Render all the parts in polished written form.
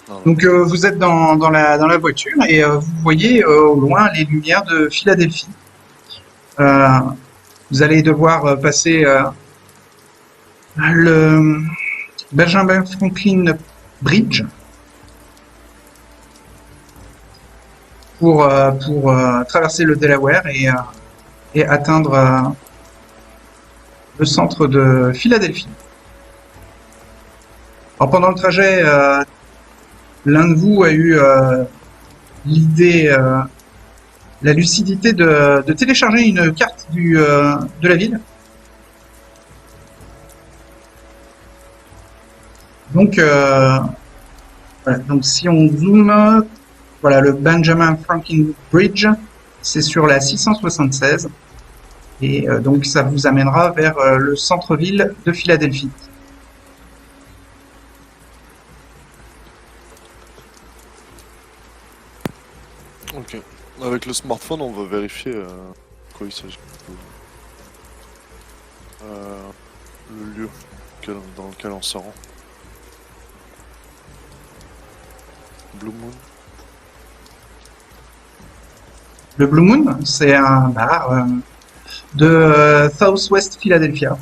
Non, non. Donc vous êtes dans la voiture et vous voyez au loin les lumières de Philadelphie. Euh, Vous allez devoir passer le Benjamin Franklin Bridge pour traverser le Delaware et atteindre le centre de Philadelphie. Alors pendant le trajet, l'un de vous a eu l'idée, la lucidité de télécharger une carte de la ville. Donc, voilà. Donc si on zoome, voilà, le Benjamin Franklin Bridge, c'est sur la 676. Et donc ça vous amènera vers le centre-ville de Philadelphie. Ok. Avec le smartphone, on va vérifier quoi il s'agit. Euh, le lieu dans lequel on se rend. Blue Moon. Le Blue Moon, c'est un bar de Southwest Philadelphia.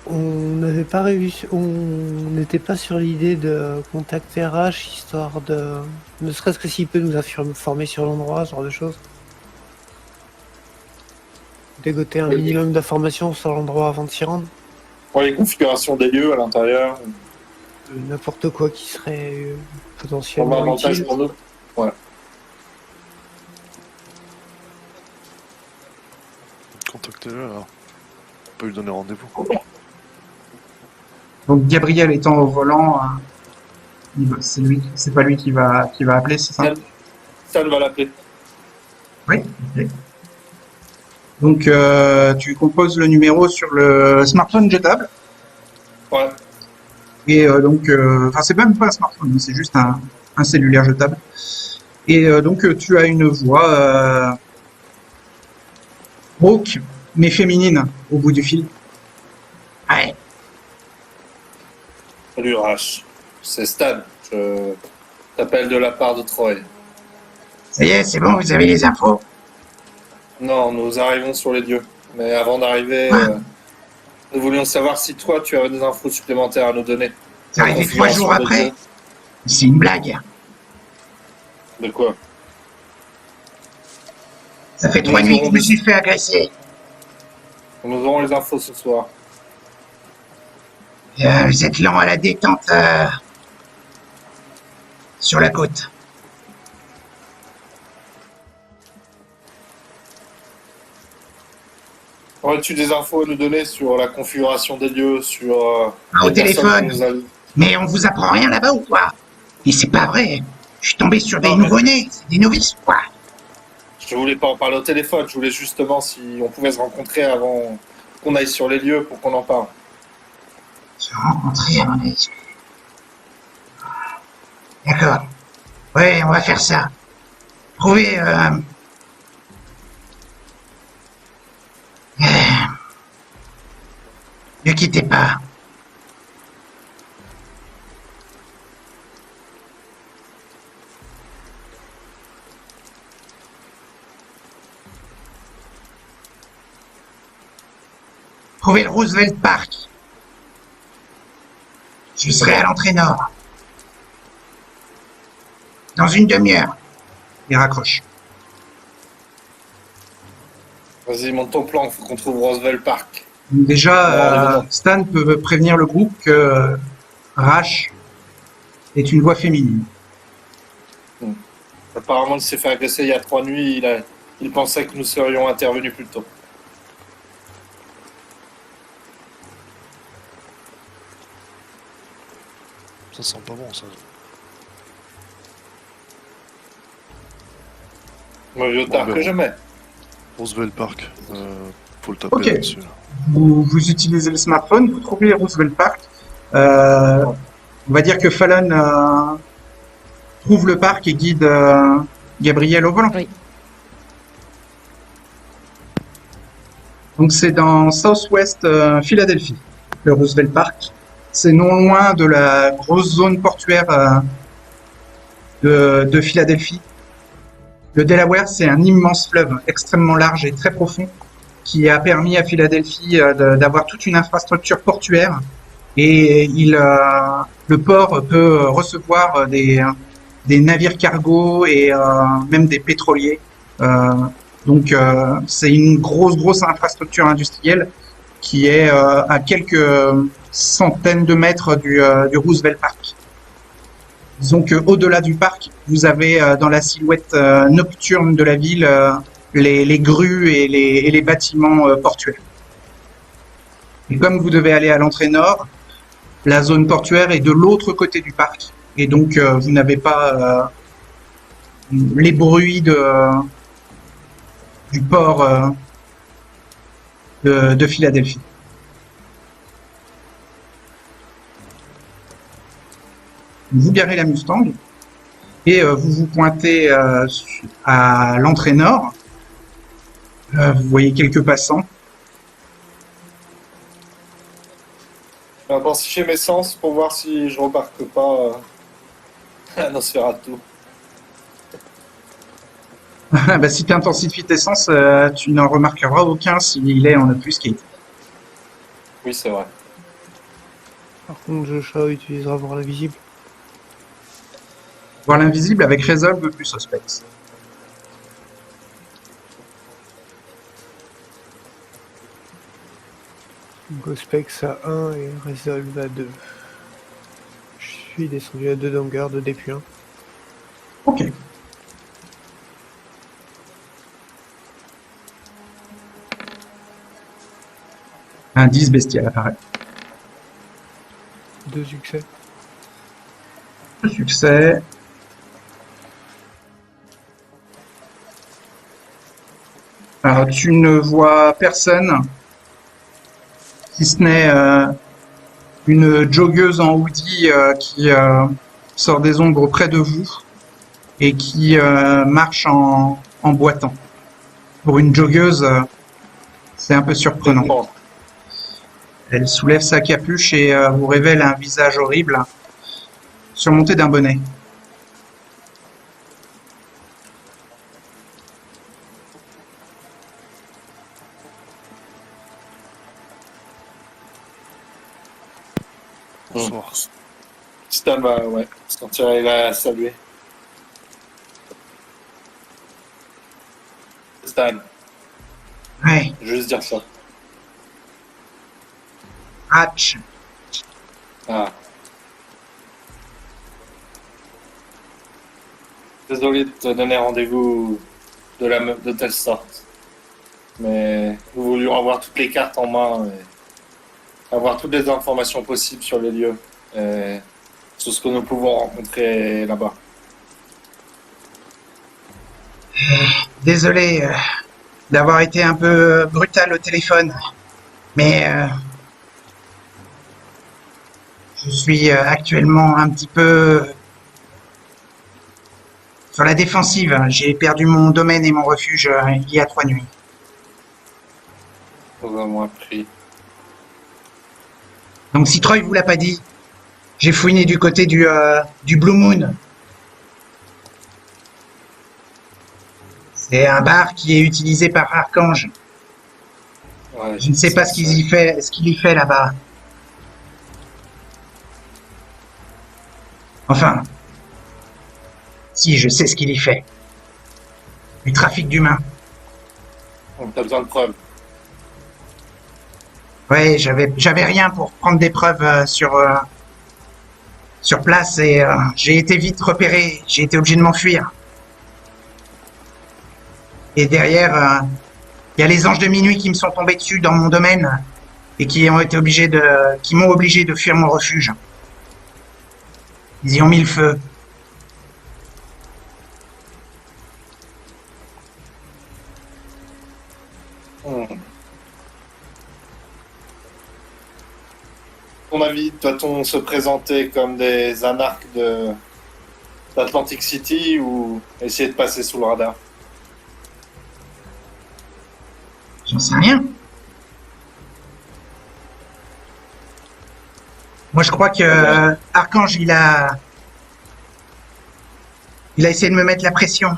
On n'avait pas réussi, on n'était pas sur l'idée de contacter RH, histoire de, ne serait-ce que s'il peut nous informer sur l'endroit, ce genre de choses. Dégoter un minimum d'informations sur l'endroit avant de s'y rendre. Pour les configurations des lieux à l'intérieur, N'importe quoi qui serait pour potentiellement l'avantage utile. pour nous. Ouais. Contactez-le alors. On peut lui donner rendez-vous. Donc Gabriel étant au volant, c'est pas lui qui va appeler, c'est ça? Stan va l'appeler. Oui. Ok. Donc tu composes le numéro sur le smartphone jetable. Ouais. Et donc, enfin c'est même pas un smartphone, c'est juste un cellulaire jetable. Et donc tu as une voix rauque mais féminine au bout du fil. Ouais. Salut Rash. C'est Stan. Je t'appelle de la part de Troy. Ça y est, c'est bon, vous avez les infos. Non, nous arrivons sur les lieux. Mais avant d'arriver, nous voulions savoir si toi, tu avais des infos supplémentaires à nous donner. C'est arrivé 3 jours après. C'est une blague. De quoi? Ça fait 3 nuits que je me suis fait agresser. Nous aurons les infos ce soir. Vous êtes lent à la détente sur la côte. Aurais-tu des infos à nous donner sur la configuration des lieux, sur Au les personnes téléphone. qui nous a... Mais on vous apprend rien là-bas ou quoi? Et c'est pas vrai. Je suis tombé sur des Non, mais- nouveau-nés, des novices ou quoi? Je voulais pas en parler au téléphone, je voulais justement si on pouvait se rencontrer avant qu'on aille sur les lieux pour qu'on en parle. Se rencontrer à mon avis. D'accord. Ouais, on va faire ça. Trouvez... Ne quittez pas. Trouvez le Roosevelt Park. Je serai à l'entrée nord. Dans une demi-heure. Il raccroche. Vas-y, monte ton plan, faut qu'on trouve Roosevelt Park. Déjà, Stan peut prévenir le groupe que Rash est une voix féminine. Apparemment, il s'est fait agresser il y a 3 nuits, il pensait que nous serions intervenus plus tôt. Ça sent pas bon ça. Moi, mieux tard Bon, que jamais. Roosevelt Park. Faut le taper Ok. là-dessus. Là. Vous utilisez le smartphone, vous trouvez Roosevelt Park. On va dire que Fallon trouve le parc et guide Gabriel au volant. Oui. Donc c'est dans Southwest Philadelphie, le Roosevelt Park. c'est non loin de la grosse zone portuaire de Philadelphie. Le Delaware, c'est un immense fleuve extrêmement large et très profond qui a permis à Philadelphie d'avoir toute une infrastructure portuaire et le port peut recevoir des navires cargo et même des pétroliers. Donc c'est une grosse infrastructure industrielle qui est à quelques centaines de mètres du Roosevelt Park. Disons qu'au-delà du parc, vous avez dans la silhouette nocturne de la ville les grues et les bâtiments portuaires. Et comme vous devez aller à l'entrée nord, la zone portuaire est de l'autre côté du parc. Et donc vous n'avez pas les bruits du port de Philadelphie. Vous garez la Mustang et vous vous pointez à l'entrée nord. Vous voyez quelques passants. Je vais intensifier mes sens pour voir si je remarque pas un Nosferatu. Bah, si tu intensifies tes sens, tu n'en remarqueras aucun s'il est en obfuscate. Oui, c'est vrai. Par contre, Joshua utilisera voir l'invisible. Voir l'invisible avec Resolve plus Suspect. Gospex à 1 et Resolve à 2. Je suis descendu à 2 dans garde depuis 1. Ok. Un 10 bestial apparaît. 2 succès. Le succès. Alors, tu ne vois personne, si ce n'est une joggeuse en hoodie qui sort des ombres près de vous et qui marche en boitant. Pour une joggeuse, c'est un peu surprenant. Bon. Elle soulève sa capuche et vous révèle un visage horrible, surmonté d'un bonnet. Bonsoir. Stan va, ouais, sortir et va saluer. Stan, Ouais, je veux juste dire ça. Hatch. Ah. Désolé de te donner rendez-vous de telle sorte. Mais nous voulions avoir toutes les cartes en main et avoir toutes les informations possibles sur les lieux et sur ce que nous pouvons rencontrer là-bas. Désolé d'avoir été un peu brutal au téléphone, mais je suis actuellement un petit peu sur la défensive. J'ai perdu mon domaine et mon refuge il y a 3 nuits. Nous avons appris. Donc si Troy vous l'a pas dit, j'ai fouiné du côté du Blue Moon. C'est un bar qui est utilisé par Archange. Ouais, Je ne sais pas ce qu'il y fait là-bas. Enfin, si, je sais ce qu'il y fait. Du trafic d'humains. On a besoin de preuves. Ouais, j'avais rien pour prendre des preuves sur place et j'ai été vite repéré. J'ai été obligé de m'enfuir. Et derrière, il y a les anges de minuit qui me sont tombés dessus dans mon domaine et qui m'ont obligé de fuir mon refuge. Ils y ont mis le feu. À ton avis, doit-on se présenter comme des anarques d'Atlantic City ou essayer de passer sous le radar? J'en sais rien. Moi, je crois que Archange, il a essayé de me mettre la pression.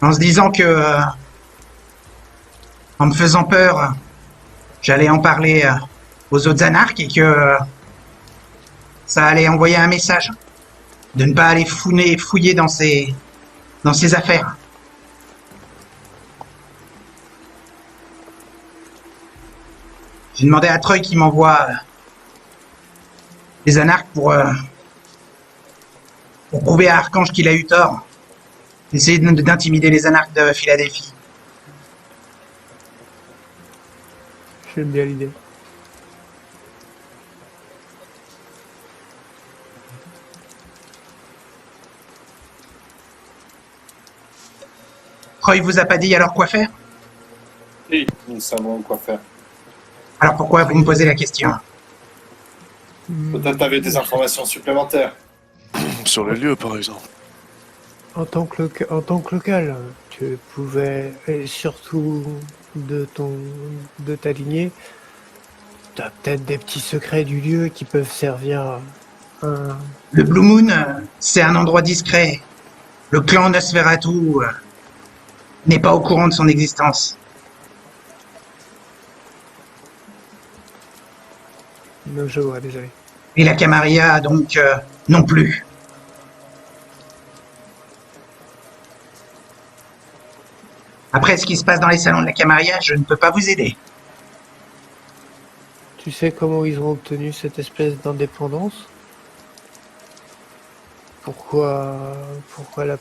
En se disant que, en me faisant peur, j'allais en parler aux autres anarques et que ça allait envoyer un message de ne pas aller fouiller dans ses affaires. J'ai demandé à Troy qui m'envoie les anarques pour prouver à Archange qu'il a eu tort. Essayer d'intimider les anarques de Philadelphie. J'aime bien l'idée. Troy vous a pas dit alors quoi faire? Oui, nous savons quoi faire. Alors pourquoi vous me posez la question? Peut-être t'avais des informations supplémentaires. Sur les lieux, par exemple. En tant que local, tu pouvais, et surtout de ta lignée, t'as peut-être des petits secrets du lieu qui peuvent servir à Le Blue Moon, c'est un endroit discret. Le clan Nosferatu n'est pas au courant de son existence. Non, je vois, désolé. Et la Camarilla, donc, non plus. Après ce qui se passe dans les salons de la Camarilla, je ne peux pas vous aider. Tu sais comment ils ont obtenu cette espèce d'indépendance? Pourquoi la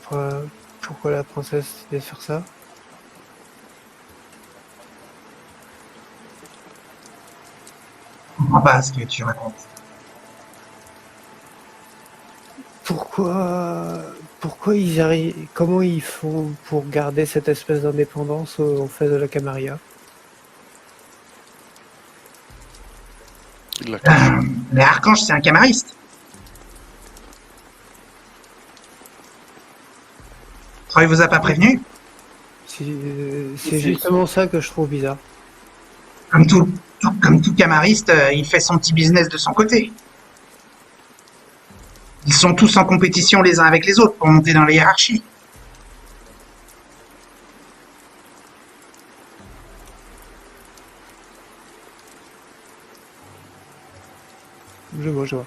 princesse décide de faire ça? Je comprends pas ce que tu racontes. Pourquoi ils arrivent, comment ils font pour garder cette espèce d'indépendance en fait de la Camarilla? Il l'a caché. Mais Archange, c'est un camariste. Troy vous a pas prévenu? C'est justement ça que je trouve bizarre. Comme tout camariste, il fait son petit business de son côté. Ils sont tous en compétition les uns avec les autres pour monter dans les hiérarchies. Je vois.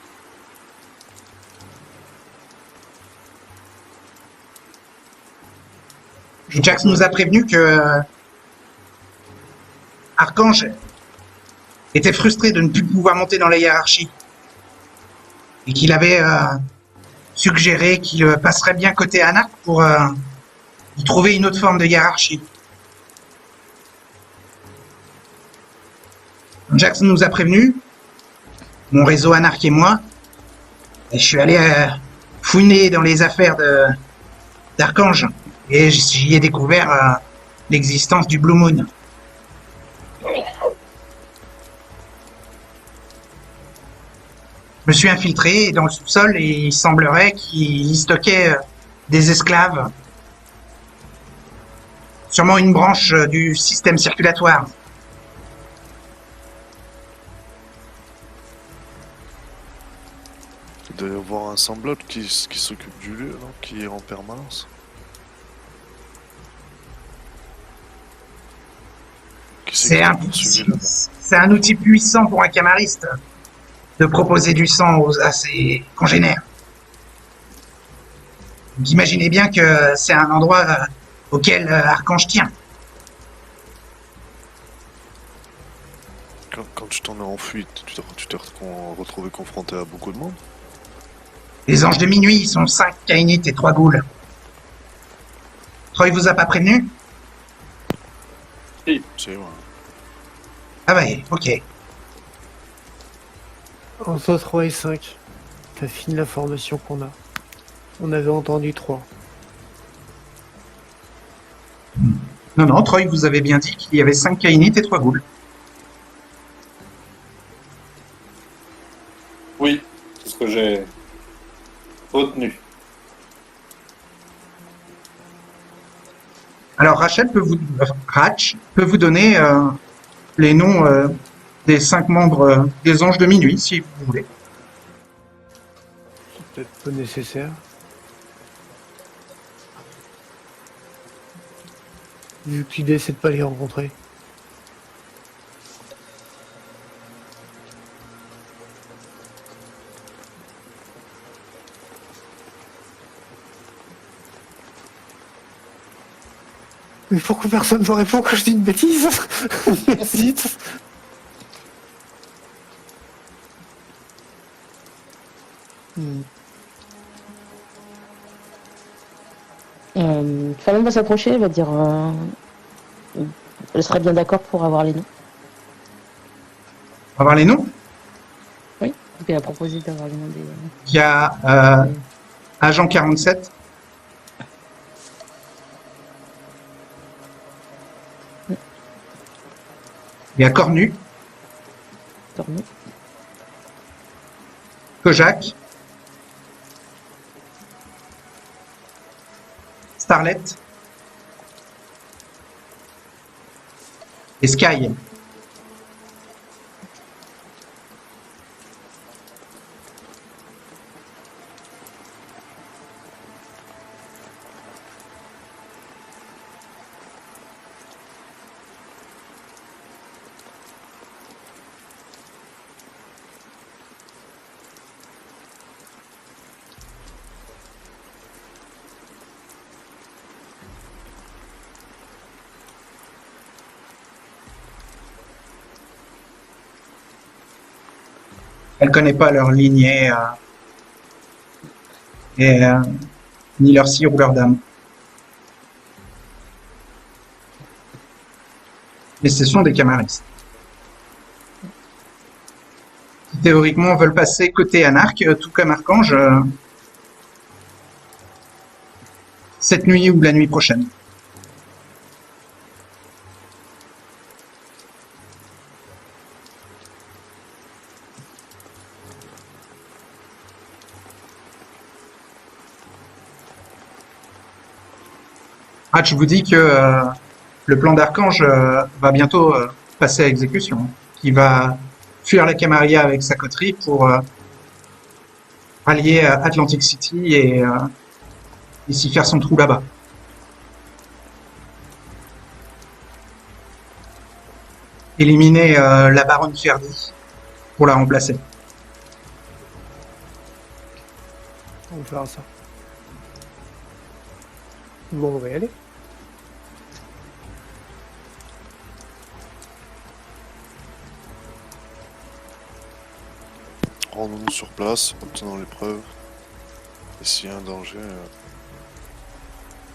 Et Jax nous a prévenu que Archange était frustré de ne plus pouvoir monter dans les hiérarchies. Et qu'il avait suggéré qu'il passerait bien côté Anak pour y trouver une autre forme de hiérarchie. Jackson nous a prévenu, mon réseau Anarch et moi, et je suis allé fouiner dans les affaires d'Archange, et j'y ai découvert l'existence du Blue Moon. Je me suis infiltré dans le sous-sol et il semblerait qu'il stockait des esclaves. Sûrement une branche du système circulatoire. Il doit y avoir un semblable qui s'occupe du lieu, non? Qui est en permanence. C'est un outil puissant pour un camariste de proposer du sang à ses congénères. Donc imaginez bien que c'est un endroit auquel Archange tient. Quand tu t'en es enfui, tu t'es retrouvé confronté à beaucoup de monde? Les anges de minuit, ils sont 5 Kainites et 3 ghouls. Troy vous a pas prévenu? C'est vrai. Ah ouais, ok. Entre 3 et 5, t'affines la formation qu'on a. On avait entendu 3. Non, Troy vous avez bien dit qu'il y avait 5 Kainites et 3 ghouls. Oui, c'est ce que j'ai retenu. Alors Ratch peut vous donner les noms des 5 membres des Anges de Minuit, si vous voulez. C'est peut-être pas nécessaire. Vu que l'idée c'est de pas les rencontrer. Mais pourquoi personne ne me répond quand je dis une bêtise? Zut. Fallon va s'approcher, elle va dire... elle serait bien d'accord pour avoir les noms. On va voir les noms. Oui, donc elle a proposé d'avoir les noms des... Il y a Agent 47. Il y a Cornu, Cornu. Kojak, Starlet et Sky. Elle connaît pas leur lignée ni leur sire ou leur dame. Mais ce sont des camaristes. Qui théoriquement veulent passer côté anarque, tout comme Archange, cette nuit ou la nuit prochaine. Je vous dis que le plan d'Archange va bientôt passer à exécution. Qui va fuir la Camarilla avec sa coterie pour allier Atlantic City et s'y faire son trou là-bas. Éliminer la baronne Ferdi pour la remplacer. On verra ça. Bon, on va y aller. Rendons-nous sur place, obtenons les preuves. Et s'il y a un danger,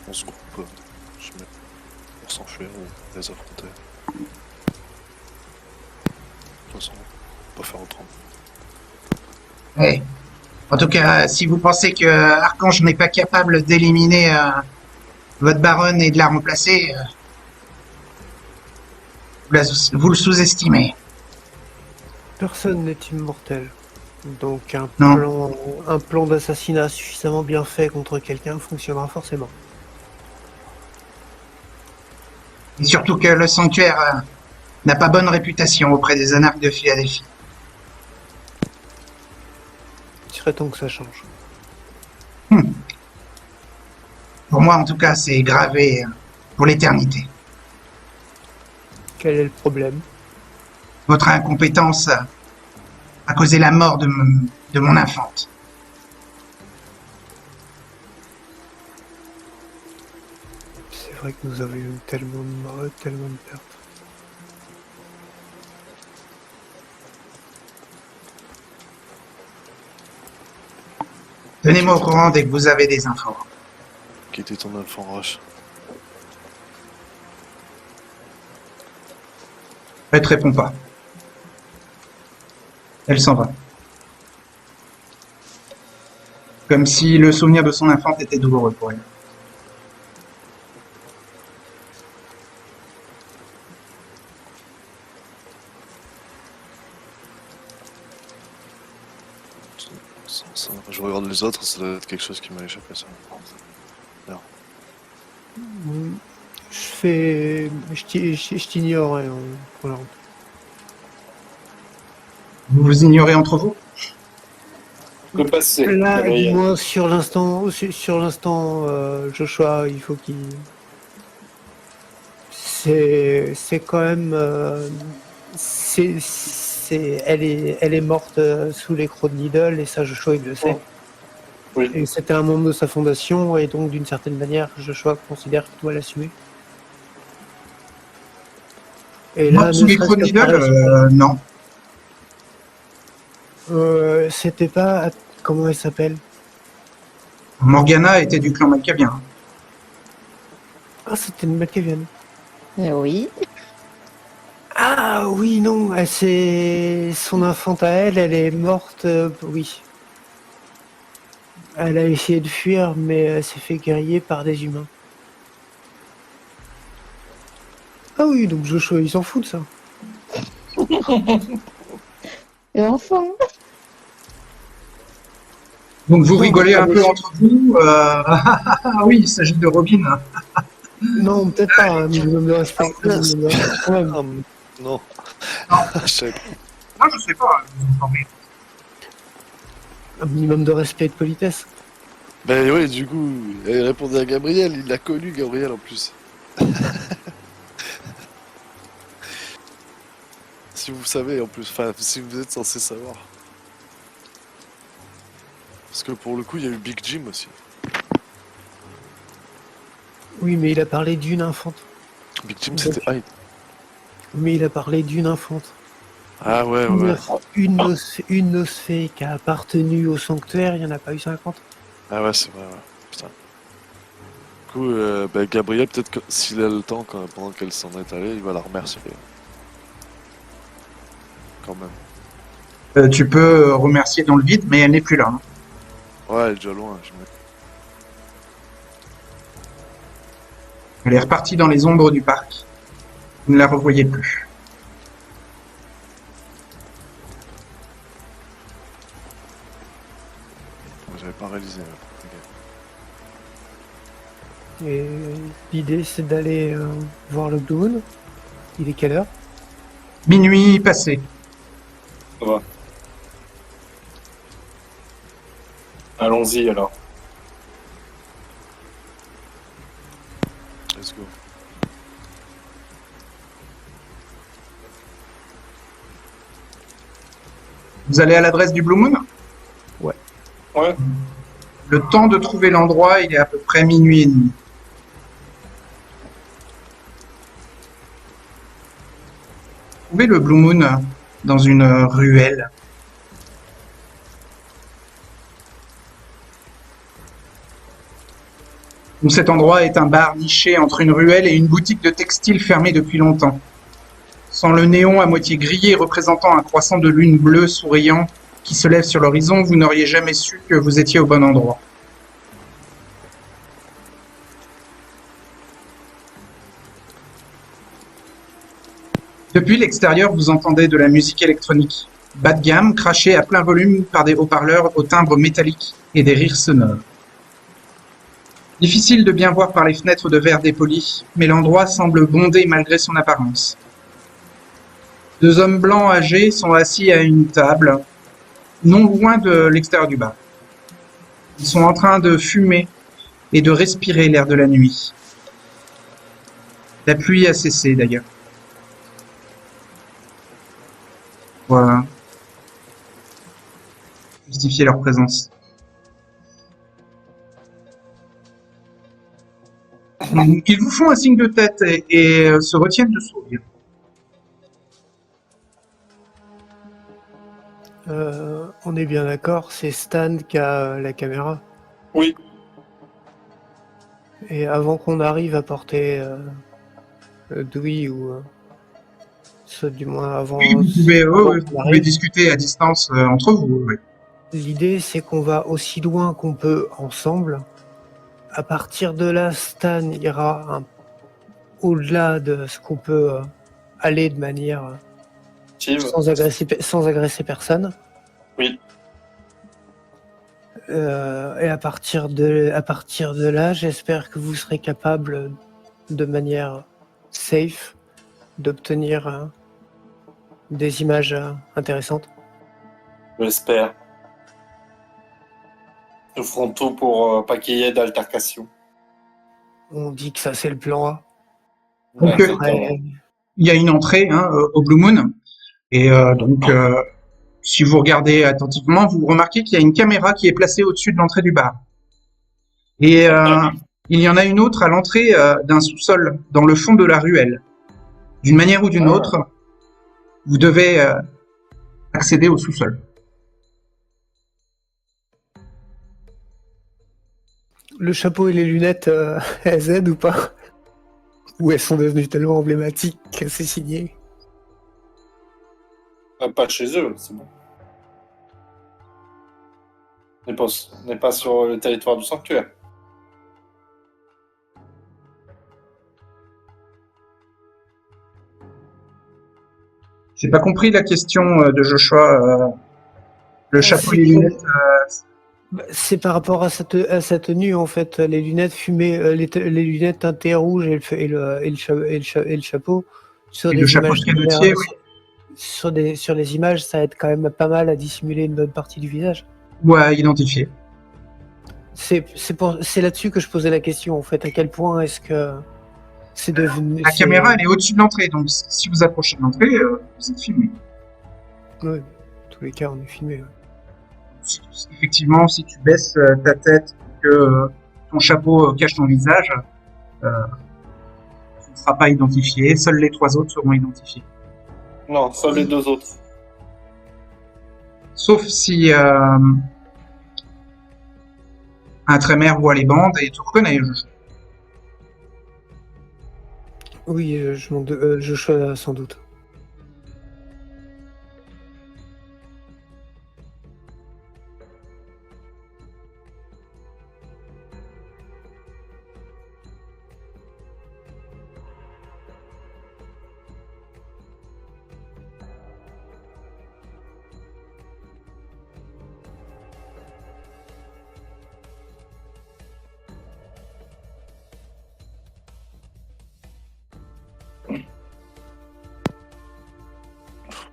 on se groupe pour s'enfuir ou les affronter. De toute façon, on peut pas faire autrement. Ouais. En tout cas, si vous pensez que Archange n'est pas capable d'éliminer votre baronne et de la remplacer, vous le sous-estimez. Personne n'est immortel. Donc Non. un plan d'assassinat suffisamment bien fait contre quelqu'un fonctionnera forcément. Et surtout que le sanctuaire n'a pas bonne réputation auprès des anarques de Philadelphie. Il serait temps que ça change. Pour moi, en tout cas, c'est gravé pour l'éternité. Quel est le problème? Votre incompétence a causé la mort de mon infante. C'est vrai que nous avions eu tellement de morts, tellement de pertes. Tenez-moi au courant dès que vous avez des infos. Qui était ton enfant Rush? Elle te répond pas. Elle s'en va. Comme si le souvenir de son infante était douloureux pour elle. Je regarde les autres, ça doit être quelque chose qui m'a échappé, ça. Je t'ignore, hein, pour la route. Vous vous ignorez entre vous? Le passé. Là, Gabriel. dis-moi, sur l'instant, Joshua, il faut qu'il. C'est quand même. Elle est morte sous les crocs de Needle, et ça, Joshua, il le sait. Oui. Et c'était un membre de sa fondation, et donc, d'une certaine manière, Joshua considère qu'il doit l'assumer. Et Moi, sous ne les serait-ce crocs de que Needle, par- non. C'était pas. Comment elle s'appelle? Morgana était du clan Malkavien. Ah, c'était une Malkavian. Oui. Ah oui, non, c'est son infante à elle, elle est morte, oui. Elle a essayé de fuir, mais elle s'est fait griller par des humains. Ah oui, donc Joshua, il s'en fout de ça. Et enfin. Donc vous Non, rigolez pas un peu déçu. entre vous. Ah oui, il s'agit de Robin. Non, peut-être pas, un minimum de respect. Un minimum de respect, quand même. Ah, non. Non. Je sais- Non, je sais pas. Vous informez. Un minimum de respect et de politesse. Ben oui, du coup, elle répondait à Gabriel, il l'a connu, Gabriel, en plus. Si vous savez, en plus, enfin, si vous êtes censé savoir. Parce que pour le coup, il y a eu Big Jim aussi. Oui, mais il a parlé d'une infante. Big Jim, c'était Hyde. Mais il a parlé d'une infante. Ah ouais, ouais. Une nosfée qui a appartenu au sanctuaire, il n'y en a pas eu 50. Ah ouais, c'est vrai, ouais. Putain. Du coup, ben, Gabriel, peut-être que s'il a le temps, pendant qu'elle s'en est allée, il va la remercier. Quand même. Tu peux remercier dans le vide, mais elle n'est plus là. Hein. Ouais, elle est déjà loin, je me... Elle est repartie dans les ombres du parc. Vous ne la revoyez plus. J'avais pas réalisé. Ok. Et l'idée, c'est d'aller voir le Blue Moon. Il est quelle heure? Minuit passé. Ça va. Allons-y alors. Let's go. Vous allez à l'adresse du Blue Moon? Ouais. Le temps de trouver l'endroit, il est à peu près minuit et demi. Vous trouvez le Blue Moon dans une ruelle. Donc cet endroit est un bar niché entre une ruelle et une boutique de textile fermée depuis longtemps. Sans le néon à moitié grillé représentant un croissant de lune bleue souriant qui se lève sur l'horizon, vous n'auriez jamais su que vous étiez au bon endroit. Depuis l'extérieur, vous entendez de la musique électronique, bas de gamme, crachée à plein volume par des haut-parleurs au timbre métallique et des rires sonores. Difficile de bien voir par les fenêtres de verre dépoli, mais l'endroit semble bondé malgré son apparence. Deux hommes blancs âgés sont assis à une table, non loin de l'extérieur du bar. Ils sont en train de fumer et de respirer l'air de la nuit. La pluie a cessé d'ailleurs. Voilà. Justifier leur présence. Ils vous font un signe de tête et se retiennent de sourire. On est bien d'accord, c'est Stan qui a la caméra. Oui. Et avant qu'on arrive à porter Dewey ou du moins avant. Oui, vous pouvez, avant vous qu'on pouvez arrive, discuter à distance entre vous. Oui. l'idée c'est qu'on va aussi loin qu'on peut ensemble. À partir de là, Stan ira au-delà de ce qu'on peut aller de manière Steve. sans agresser personne. Oui. Et à partir de là, j'espère que vous serez capable, de manière safe, d'obtenir des images intéressantes. Je l'espère. Nous ferons tout pour pas qu'il y ait d'altercation. On dit que ça, c'est le plan A. Donc, Exactement. il y a une entrée au Blue Moon. Et si vous regardez attentivement, vous remarquez qu'il y a une caméra qui est placée au-dessus de l'entrée du bar. Et il y en a une autre à l'entrée d'un sous-sol, dans le fond de la ruelle. D'une manière ou d'une autre, vous devez accéder au sous-sol. Le chapeau et les lunettes, elles aident ou pas? Ou elles sont devenues tellement emblématiques que c'est signé? Pas chez eux, c'est bon. On n'est pas sur le territoire du sanctuaire. J'ai pas compris la question de Joshua. Le chapeau et les lunettes. C'est par rapport à sa tenue, en fait. Les lunettes fumées, les lunettes teintées rouges et le chapeau. Sur Et des le chapeau images de canotier, oui. sur les images, ça aide quand même pas mal à dissimuler une bonne partie du visage. Ou à identifier. C'est là-dessus que je posais la question, en fait. À quel point est-ce que c'est devenu... La caméra, elle est au-dessus de l'entrée. Donc, si vous approchez de l'entrée, vous êtes filmé. Oui, dans tous les cas, on est filmé. Ouais. Effectivement, si tu baisses ta tête et que ton chapeau cache ton visage, tu ne seras pas identifié. Seuls les 3 autres seront identifiés. Non, seuls les 2 autres. Sauf si un trémère voit les bandes et te reconnaît. Oui, je choisis sans doute.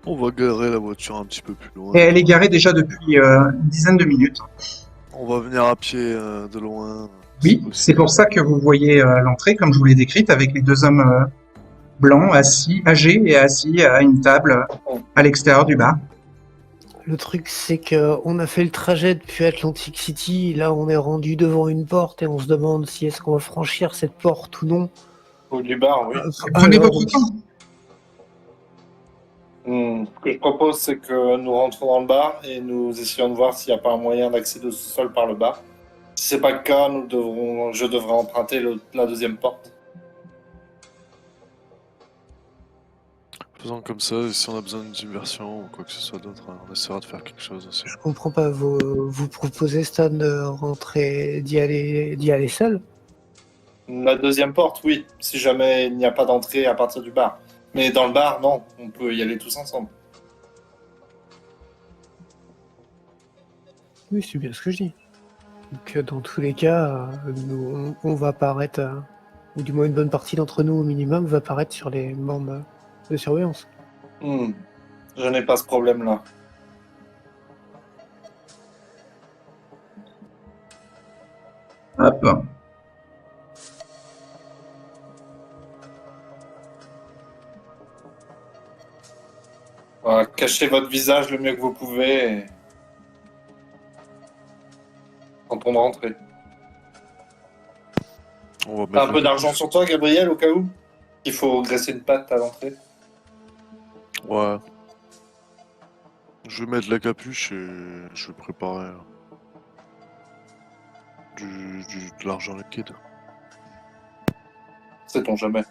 On va garer la voiture un petit peu plus loin. Et elle est garée déjà depuis une dizaine de minutes. On va venir à pied de loin. Oui, c'est pour ça que vous voyez l'entrée, comme je vous l'ai décrite, avec les 2 hommes blancs assis, âgés et assis à une table à l'extérieur du bar. Le truc, c'est qu'on a fait le trajet depuis Atlantic City. Là, on est rendu devant une porte et on se demande si est-ce qu'on va franchir cette porte ou non. Au du bar, oui. Prenez Alors, votre temps. Ce que je propose, c'est que nous rentrons dans le bar et nous essayons de voir s'il n'y a pas un moyen d'accéder au sous-sol par le bar. Si c'est pas le cas, je devrais emprunter la deuxième porte. Faisons comme ça, et si on a besoin d'une diversion ou quoi que ce soit d'autre, on essaiera de faire quelque chose aussi. Je comprends pas. Vous proposez, Stan, de rentrer, d'y aller seul? La deuxième porte, oui, si jamais il n'y a pas d'entrée à partir du bar. Mais dans le bar, non, on peut y aller tous ensemble. Oui, c'est bien ce que je dis. Donc, dans tous les cas, on va apparaître, ou du moins une bonne partie d'entre nous au minimum, va apparaître sur les bornes de surveillance. Je n'ai pas ce problème-là. Hop. Voilà, cachez votre visage le mieux que vous pouvez quand on rentrer. On va T'as un mettre peu d'argent sur toi, Gabriel, au cas où? Il faut graisser une patte à l'entrée. Ouais. Je vais mettre la capuche et je vais préparer de l'argent liquide. Sait-on jamais.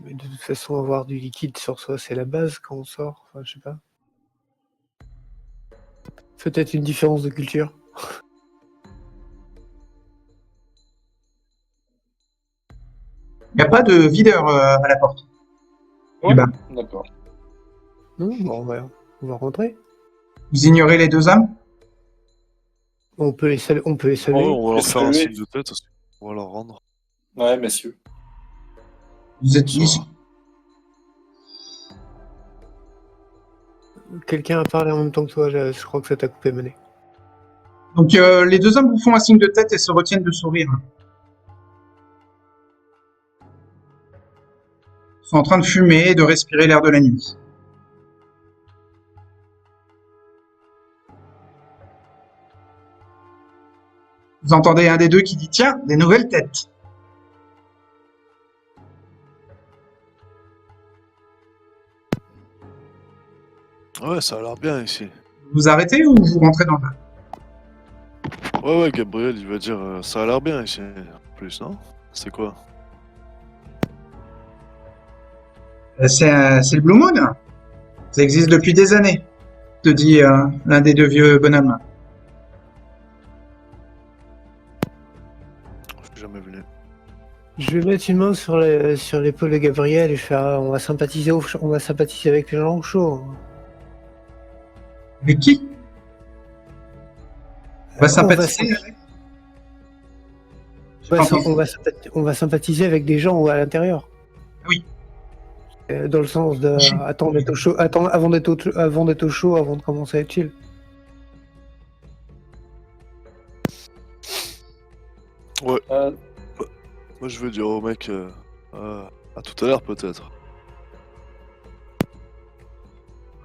Mais de toute façon, avoir du liquide sur soi, c'est la base quand on sort. Enfin, je sais pas. Peut-être une différence de culture. Il n'y a pas de videur à la porte. Ouais, Du bar. d'accord. Non, bon, on va rentrer. Vous ignorez les 2 hommes? On peut les saluer. Ouais, on va leur faire un saluer. signe de tête aussi. On va leur rendre. Ouais, messieurs. Vous êtes Bonsoir. Quelqu'un a parlé en même temps que toi, je crois que ça t'a coupé Mané. Donc les deux hommes vous font un signe de tête et se retiennent de sourire. Ils sont en train de fumer et de respirer l'air de la nuit. Vous entendez un des deux qui dit « Tiens, des nouvelles têtes !» Ouais, ça a l'air bien ici. Vous arrêtez ou vous rentrez dans le bar? Ouais, Gabriel, il va dire ça a l'air bien ici. En plus, non? C'est quoi? C'est le Blue Moon. Ça existe depuis des années, te dit l'un des deux vieux bonhommes. Je suis jamais venu. Je vais mettre une main sur l'épaule de Gabriel et je fais on va sympathiser avec les gens au chaud. Avec qui? On va sympathiser avec... On va sympathiser avec des gens à l'intérieur. Oui. Dans le sens de attendre d'être au chaud, avant d'être au chaud, avant de commencer à être chill. Ouais. Moi, je veux dire au mec à tout à l'heure peut-être.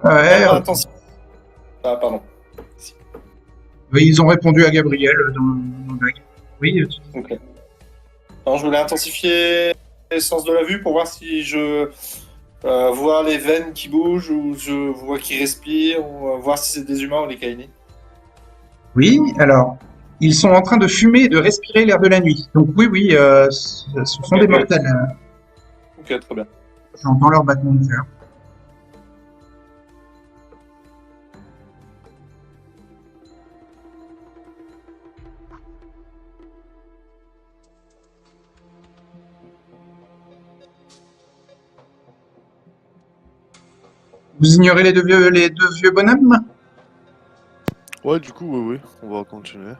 Ouais, Attention. Ah, pardon. oui, ils ont répondu à Gabriel dans le bac. Oui, Ok. Alors, je voulais intensifier l'essence de la vue pour voir si je vois les veines qui bougent ou je vois qu'ils respirent ou voir si c'est des humains ou des Kaini. oui, alors, ils sont en train de fumer et de respirer l'air de la nuit. Donc oui, ce sont des mortels. Ok, très bien. J'entends leur battement de cœur. Vous ignorez les deux vieux bonhommes? Ouais, du coup, oui, on va continuer.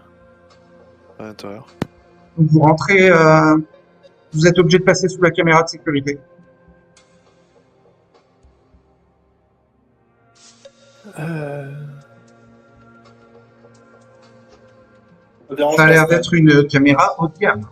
À l'intérieur. Donc vous rentrez, vous êtes obligé de passer sous la caméra de sécurité. Ça a l'air d'être une caméra haut de gamme.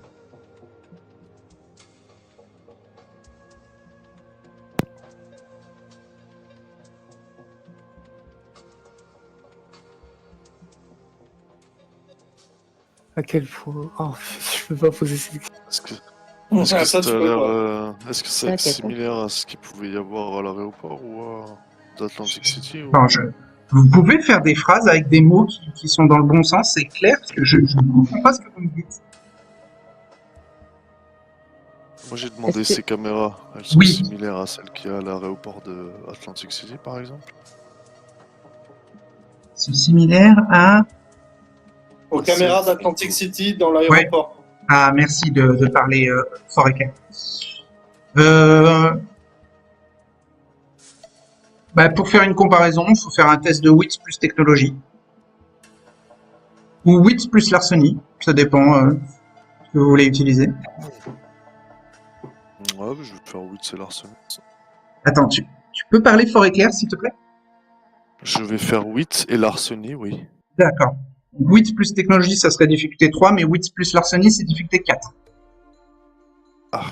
À quel point je peux pas poser cette question. Est-ce que Ça, tu ça a peux l'air, pas. est-ce que Ah, c'est quel similaire à ce qu'il pouvait y avoir à l'aéroport ou d'Atlantic City ou... Non, vous pouvez faire des phrases avec des mots qui sont dans le bon sens, c'est clair, parce que je ne comprends pas ce que vous me dites. Moi j'ai demandé Est-ce que- ces caméras, elles sont Oui. similaires à celles qu'il y a à l'aéroport de Atlantic City par exemple? C'est similaire à... Aux caméras d'Atlantic City dans l'aéroport. Ah, merci de parler fort et clair. Bah, pour faire une comparaison, il faut faire un test de WITS plus technologie. Ou WITS plus Larceny, ça dépend ce que vous voulez utiliser. Ouais, je vais faire 8, c'est Larson. Attends, tu peux parler fort et clair, s'il te plaît? Je vais faire 8 et Larceny, oui. D'accord. WITS plus technologie, ça serait difficulté 3, mais WITS plus Larceny, c'est difficulté 4. Ah.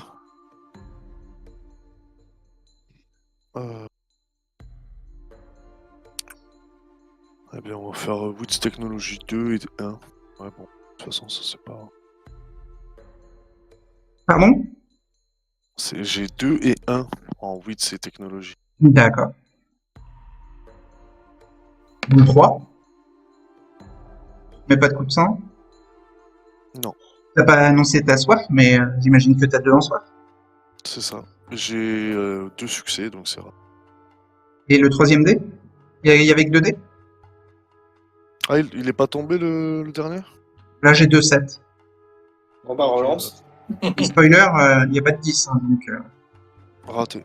Eh bien, on va faire 8 technologie 2 et 1. Ouais, bon, de toute façon, ça c'est pas... Pardon? J'ai 2 et 1 en 8 et technologie. D'accord. Ou 3. Mais pas de coup de sang? Non, T'as pas annoncé ta soif, mais j'imagine que t'as 2 en soif. c'est ça. J'ai 2 succès, donc c'est rare. Et le troisième dé? Il y avait que 2 dés? Ah, il est pas tombé le dernier? Là, j'ai 2 7. Bon bah relance. Spoiler, il n'y a pas de 10, hein, donc Raté.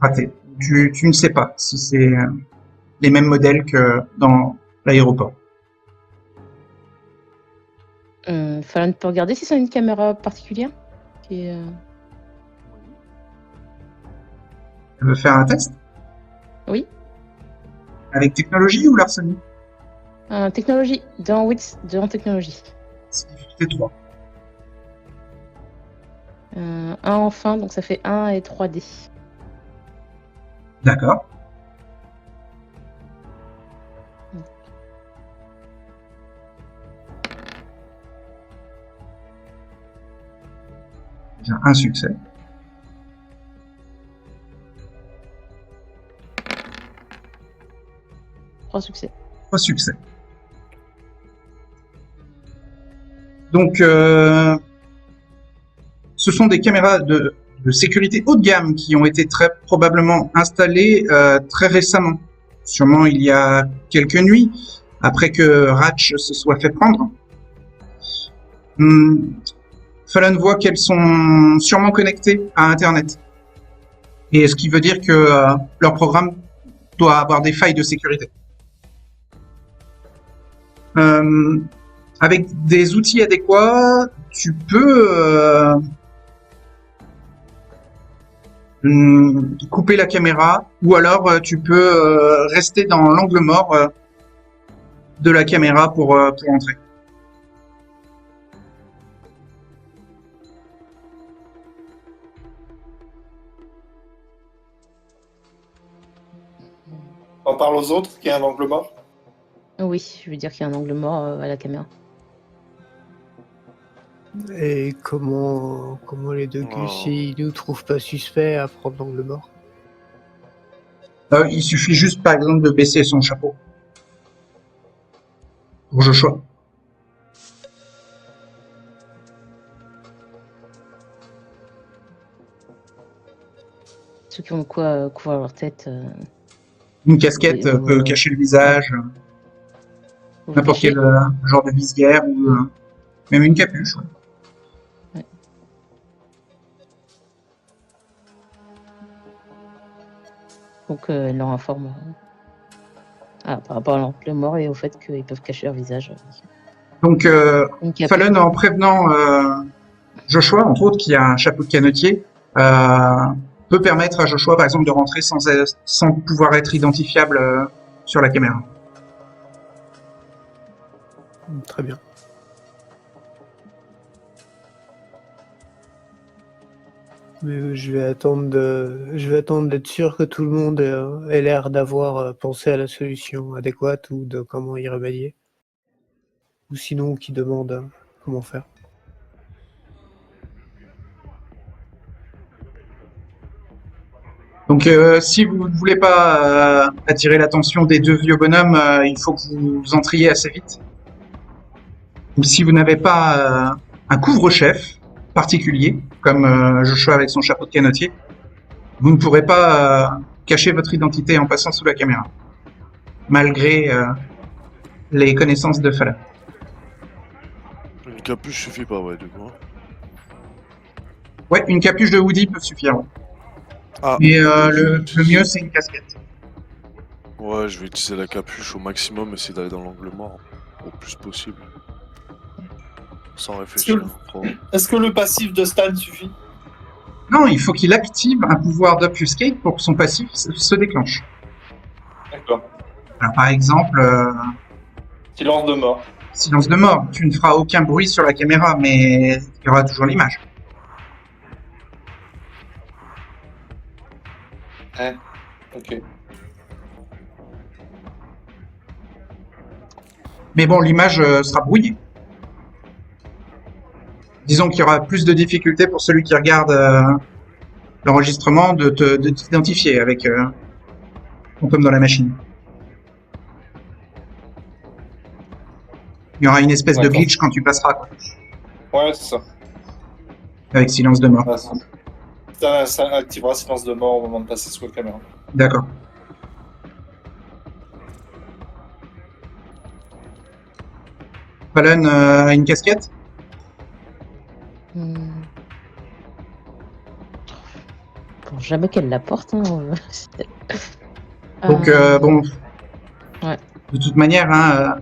raté. Tu ne sais pas si c'est les mêmes modèles que dans l'aéroport. Fallait peut regarder si c'est une caméra particulière. Qui est, Tu veux faire un test? Oui. avec technologie ou l'arsenie? Technologie, dans Wits, en technologie. C'est difficulté 3. 1 en fin, donc ça fait 1 et 3D. D'accord. Bien, un succès. Trois succès. 3 succès. Donc, ce sont des caméras de sécurité haut de gamme qui ont été très probablement installées très récemment. Sûrement il y a quelques nuits, après que Ratch se soit fait prendre. Fallon voit qu'elles sont sûrement connectées à Internet. Et ce qui veut dire que leur programme doit avoir des failles de sécurité. Avec des outils adéquats, tu peux couper la caméra, ou alors tu peux rester dans l'angle mort de la caméra pour entrer. On parle aux autres qui a un angle mort. Oui, je veux dire qu'il y a un angle mort à la caméra. Et comment les deux gus, ils nous trouvent pas suspects à prendre l'angle mort? Il suffit juste, par exemple, de baisser son chapeau. Pour Joshua. Ceux qui ont de quoi couvrir leur tête. Une casquette Oui, peut cacher le visage, Vous n'importe cachez. quel genre de visière, ou même une capuche. Ouais. Donc, elle leur informe par rapport à l'angle mort et au fait qu'ils peuvent cacher leur visage. Donc, Donc, il y a Fallon, en prévenant Joshua, entre autres, qui a un chapeau de canotier, peut permettre à Joshua, par exemple, de rentrer sans pouvoir être identifiable sur la caméra. Très bien. Mais je vais attendre d'être sûr que tout le monde ait l'air d'avoir pensé à la solution adéquate ou de comment y remédier. Ou sinon, qui demande comment faire. Donc, si vous ne voulez pas attirer l'attention des deux vieux bonhommes, il faut que vous entriez assez vite. Ou si vous n'avez pas un couvre-chef particulier, comme Joshua avec son chapeau de canotier, vous ne pourrez pas cacher votre identité en passant sous la caméra, malgré les connaissances de Fallon. Une capuche suffit pas, ouais, du coup. Ouais, une capuche de Woody peut suffire. Ouais. Ah, Mais le mieux, c'est une casquette. ouais, je vais utiliser la capuche au maximum, essayer d'aller dans l'angle mort au plus possible. Sans réfléchir. Trop. Est-ce que le passif de Stan suffit? Non, il faut qu'il active un pouvoir d'obfuscate pour que son passif se déclenche. D'accord. Alors, par exemple, Silence de mort. silence de mort. Tu ne feras aucun bruit sur la caméra, mais il y aura toujours l'image. Ok. Mais bon, l'image sera brouillée. Disons qu'il y aura plus de difficultés pour celui qui regarde l'enregistrement de t'identifier avec comme dans la machine. Il y aura une espèce de D'accord. glitch quand tu passeras, quoi, Ouais, c'est ça. avec silence de mort. Ouais, ça activera silence de mort au moment de passer sous la caméra. D'accord. Fallon a une casquette? Hmm. Je pense jamais qu'elle la porte. Hein. Donc, bon. Ouais. De toute manière, hein,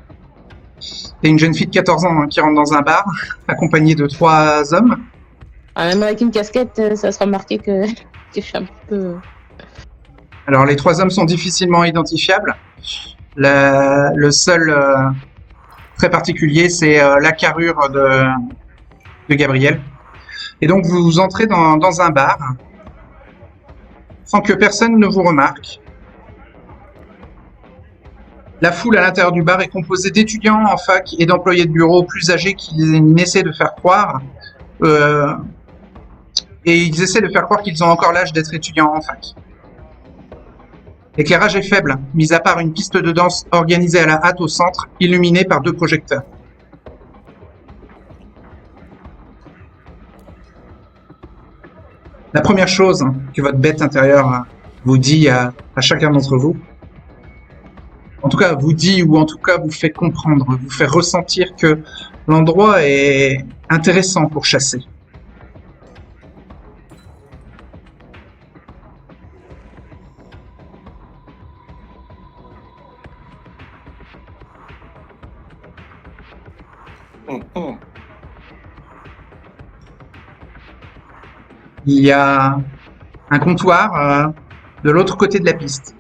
t'es une jeune fille de 14 ans hein, qui rentre dans un bar, accompagnée de 3 hommes. Même avec une casquette, ça sera marqué que je suis un peu. Alors, les 3 hommes sont difficilement identifiables. Le seul très particulier, c'est la carrure de Gabriel. Et donc vous entrez dans un bar sans que personne ne vous remarque. La foule à l'intérieur du bar est composée d'étudiants en fac et d'employés de bureau plus âgés qui essaient de faire croire qu'ils ont encore l'âge d'être étudiants en fac. L'éclairage est faible, mis à part une piste de danse organisée à la hâte au centre, illuminée par 2 projecteurs. La première chose que votre bête intérieure vous dit à chacun d'entre vous, en tout cas vous dit ou en tout cas vous fait comprendre, vous fait ressentir que l'endroit est intéressant pour chasser. Il y a un comptoir de l'autre côté de la piste.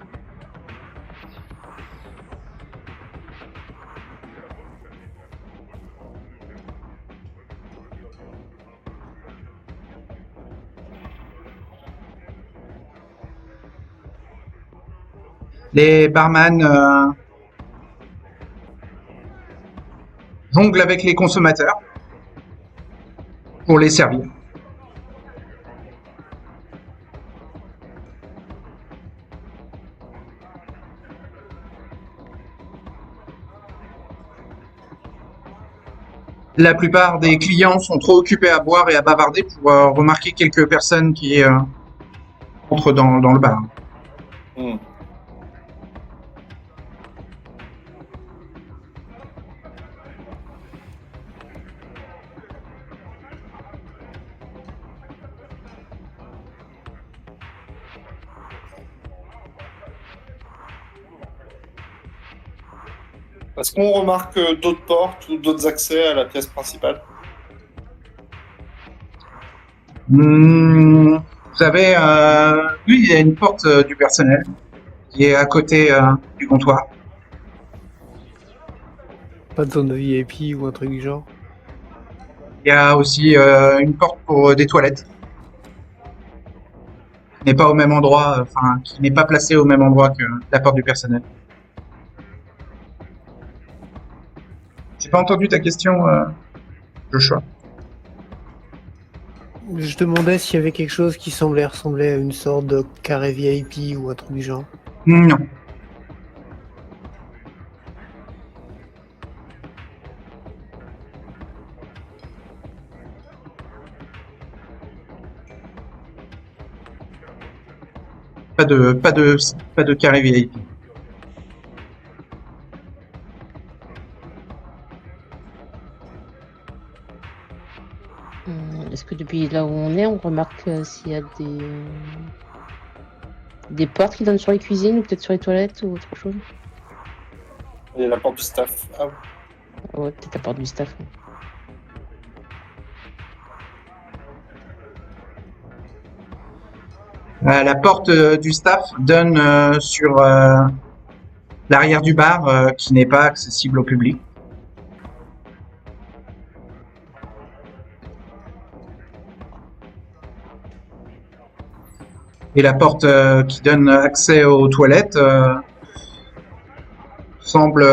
Les barman jonglent avec les consommateurs pour les servir. La plupart des clients sont trop occupés à boire et à bavarder pour remarquer quelques personnes qui entrent dans le bar. Est-ce qu'on remarque d'autres portes ou d'autres accès à la pièce principale? Vous savez, oui, il y a une porte du personnel qui est à côté du comptoir. Pas de zone de VIP ou un truc du genre. Il y a aussi une porte pour des toilettes. Qui n'est pas au même endroit, enfin, qui n'est pas placée au même endroit que la porte du personnel. J'ai pas entendu ta question, Joshua. Je demandais s'il y avait quelque chose qui semblait ressembler à une sorte de carré VIP ou un truc du genre. Non. Pas de carré VIP. Est-ce que depuis là où on est, on remarque s'il y a des portes qui donnent sur les cuisines ou peut-être sur les toilettes ou autre chose? Il y a la porte du staff. Ah, Ouais, peut-être la porte du staff. La porte du staff donne sur l'arrière du bar qui n'est pas accessible au public. Et la porte qui donne accès aux toilettes semble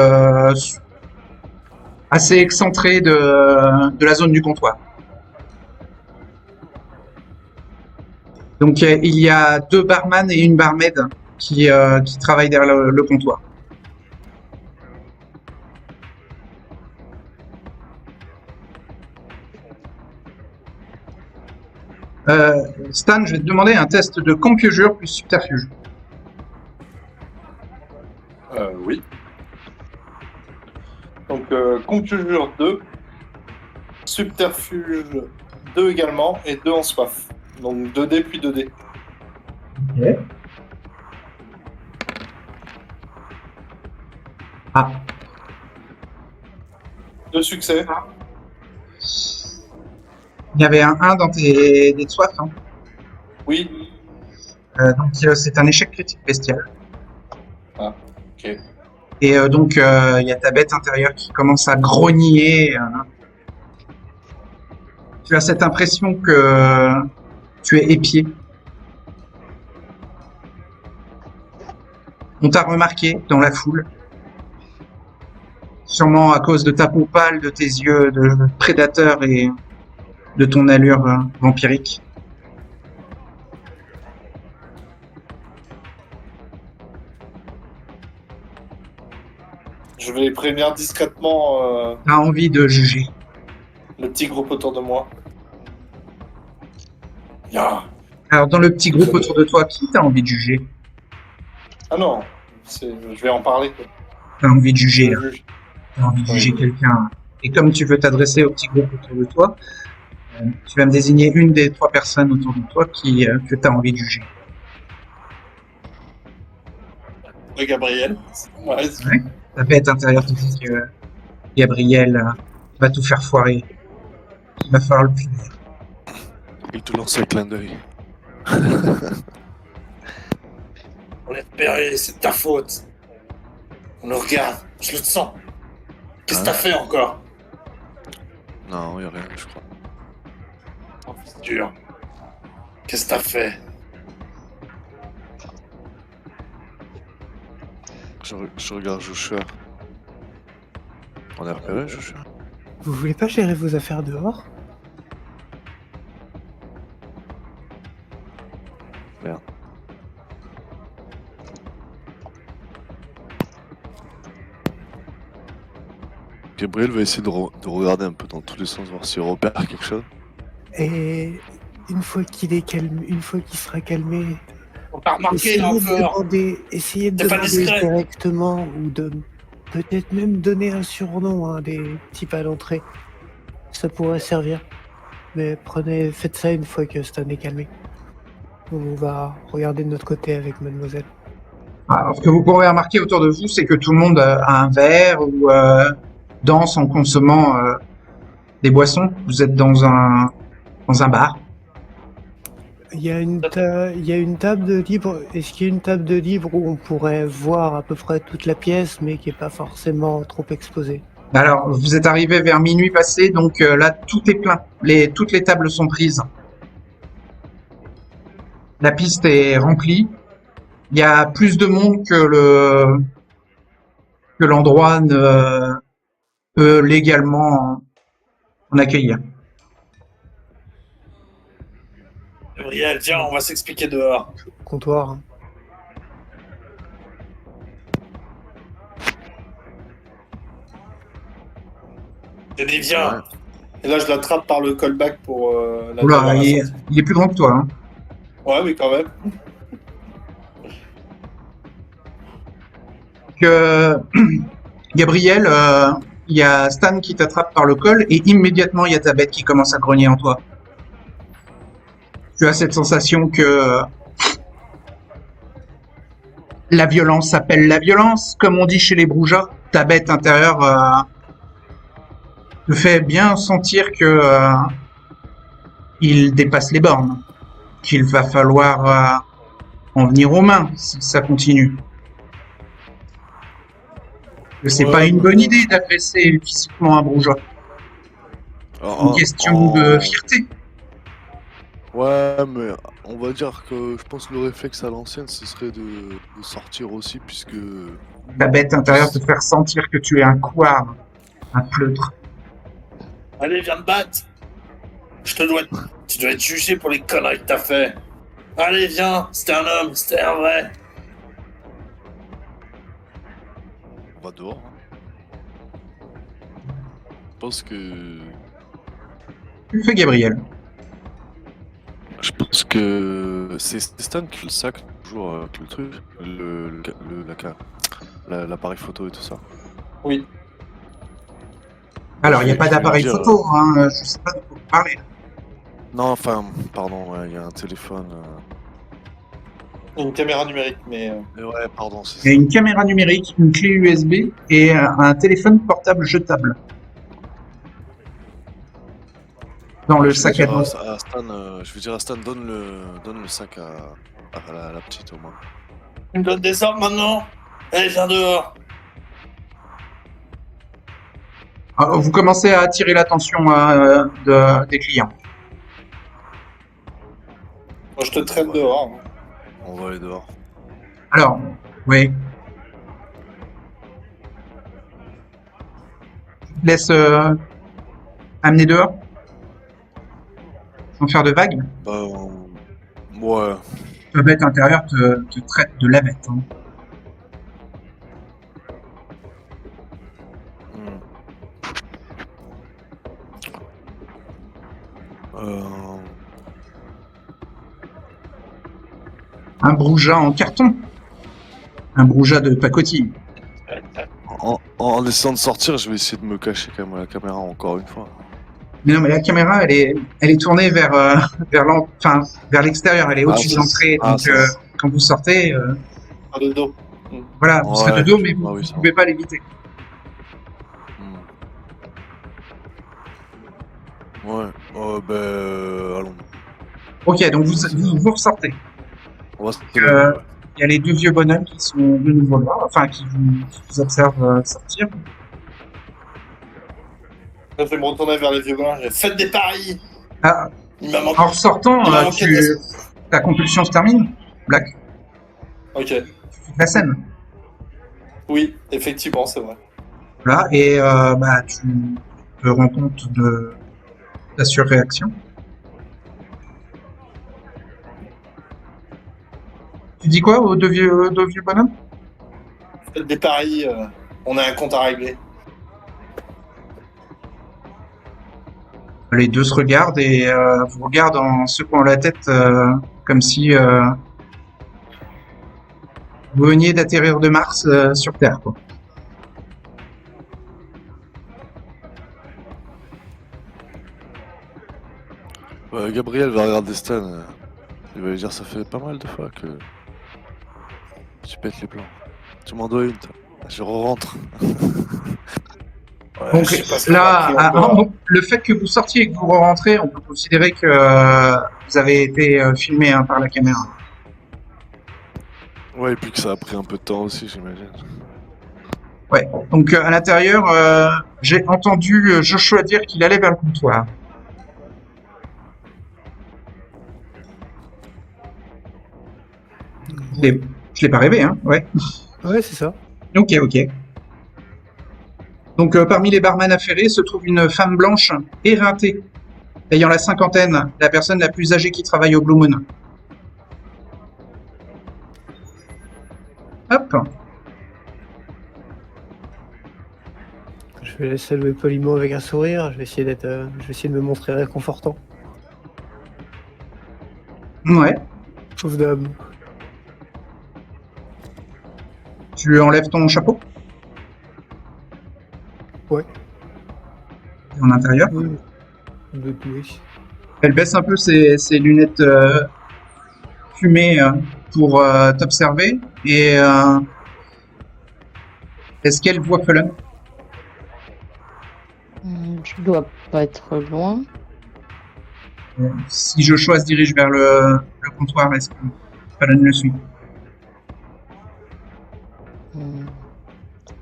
assez excentrée de la zone du comptoir. Donc il y a 2 barman et une barmaid qui travaillent derrière le comptoir. Stan, je vais te demander un test de conjure plus subterfuge. oui. Donc, conjure 2, subterfuge 2 également, et 2 en soif. Donc 2D puis 2D. Ok. Ah. 2 succès. Il y avait un 1 dans tes dés de soif. Hein. Oui. Donc c'est un échec critique bestial. Ah, ok. Et donc, il y a ta bête intérieure qui commence à grogner. Tu as cette impression que tu es épié. On t'a remarqué dans la foule. Sûrement à cause de ta peau pâle, de tes yeux de prédateur et de ton allure vampirique. Je vais prévenir discrètement T'as envie de juger. le petit groupe autour de moi. Ah, Alors, dans le petit groupe autour de toi, qui t'as envie de juger? ah non, je vais en parler. Quoi. T'as envie de juger, Je là. juge. T'as envie de Oui. juger quelqu'un. Et comme tu veux t'adresser au petit groupe autour de toi, tu vas me désigner une des 3 personnes autour de toi que t'as envie de juger. Oui, Gabriel. Ouais, c'est- Ouais. Ta bête intérieure te dit que Gabriel va tout faire foirer. Il va falloir le punir. Il te lance un clin d'œil. On est repéré, c'est de ta faute. On le regarde, je le sens. Qu'est-ce que t'as fait encore? Non, y a rien, je crois. Oh, c'est dur. Qu'est-ce que t'as fait? Je regarde Joshua. On est repéré, Joshua? Vous voulez pas gérer vos affaires dehors? Merde. Gabriel va essayer de regarder un peu dans tous les sens, voir s'il repère quelque chose. Et une fois qu'il est calme, une fois qu'il sera calmé, On t'a remarqué là encore. essayez de T'es pas demander discret. directement ou de peut-être même donner un surnom à un des types à l'entrée. Ça pourrait servir. Mais faites ça une fois que Stan est calmé. On va regarder de notre côté avec mademoiselle. Alors, ce que vous pourrez remarquer autour de vous, c'est que tout le monde a un verre ou danse en consommant des boissons. Vous êtes dans un bar. Il y a une table de libre. Est-ce qu'il y a une table de libre où on pourrait voir à peu près toute la pièce, mais qui est pas forcément trop exposée? Alors, vous êtes arrivé vers minuit passé, donc là, tout est plein. Toutes les tables sont prises. La piste est remplie. Il y a plus de monde que l'endroit ne peut légalement en accueillir. Gabriel, tiens, on va s'expliquer dehors. Comptoir. Hein. J'ai dit viens. Et là, je l'attrape par le callback pour la Oula, caméra sortie. il est plus grand que toi. Hein. Ouais, mais quand même. Que Gabriel, il y a Stan qui t'attrape par le col et immédiatement il y a ta bête qui commence à grogner en toi. Tu as cette sensation que la violence appelle la violence, comme on dit chez les Broujas. Ta bête intérieure te fait bien sentir que il dépasse les bornes, qu'il va falloir en venir aux mains si ça continue. Que c'est pas une bonne idée d'agresser physiquement un bourgeois. Une question de fierté. Ouais, mais on va dire que je pense que le réflexe à l'ancienne, ce serait de sortir aussi, puisque... La bête intérieure te faire sentir que tu es un couard, un pleutre. Allez, viens te battre. Tu dois être jugé pour les conneries que t'as fait. Allez, viens, c'était un homme, c'était un vrai. On va dehors. Hein. Je pense que... Tu fais Gabriel. Je pense que c'est Stan qui le sac toujours avec le truc, l'appareil photo et tout ça. Oui. Alors, il n'y a pas Je vais d'appareil dire, photo, hein, je sais pas de quoi vous parlez. Non, enfin, pardon, il y a un téléphone. Une caméra numérique, mais... Ouais, pardon, c'est Il ça. y a une caméra numérique, une clé USB et un téléphone portable jetable. Dans le sac à dos. Je vais dire à Stan, donne le sac à la petite au moins. Tu me donnes des ordres maintenant? Allez, viens dehors. Vous commencez à attirer l'attention des clients. Moi, je te traîne dehors. Hein. On va aller dehors. Alors, oui. Je te laisse amener dehors sans faire de vagues. Bah, ouais. Le bête intérieur te traite de lavette. Hein. Hmm. Un brouja en carton. Un brouja de pacotille. En essayant de sortir, je vais essayer de me cacher quand même à la caméra encore une fois. Mais non, mais la caméra, elle est tournée vers l'extérieur. Elle est au-dessus de l'entrée. Donc, quand vous sortez, Pas de dos. voilà, vous serez de dos, mais vous oui, ne ça pouvez pas l'éviter. Ouais, allons. Ok, donc vous ressortez. On va se Il y a les deux vieux bonhommes qui sont de nouveau là, enfin qui vous observent sortir. Je vais me retourner vers les vieux blancs. Faites des paris. Ah, Il m'a manqué. en ressortant, Il m'a manqué de- ta compulsion se termine, Black. Ok. Tu fais la scène. Oui, effectivement, c'est vrai. Voilà, et tu te rends compte de ta surréaction. Tu dis quoi aux deux vieux bonhommes? Faites des paris. On a un compte à régler. Les deux se regardent et vous regardent en secouant la tête comme si vous veniez d'atterrir de Mars sur Terre, quoi. Gabriel va regarder Stan. Il va lui dire ça fait pas mal de fois que tu pètes les plans. Tu m'en dois une, toi. Je rentre. Ouais, Donc je sais pas ce qu'on a là, pris encore. le fait que vous sortiez et que vous rentrez, on peut considérer que vous avez été filmé par la caméra. Ouais, et puis que ça a pris un peu de temps aussi, j'imagine. Ouais. Donc à l'intérieur, j'ai entendu Joshua dire qu'il allait vers le comptoir. Je l'ai pas rêvé, hein. Ouais. Ouais, c'est ça. Ok. Donc parmi les barman affairés se trouve une femme blanche éreintée, ayant la cinquantaine, la personne la plus âgée qui travaille au Blue Moon. Hop. Je vais la saluer poliment avec un sourire. Je vais essayer de me montrer réconfortant. Ouais. Pauvre dame. Tu enlèves ton chapeau Ouais. en intérieur. Oui. Oui. Elle baisse un peu ses lunettes fumées pour t'observer. Et est-ce qu'elle voit Cullen? Je dois pas être loin. Si Joshua se dirige vers le comptoir, est-ce que Cullen le suit?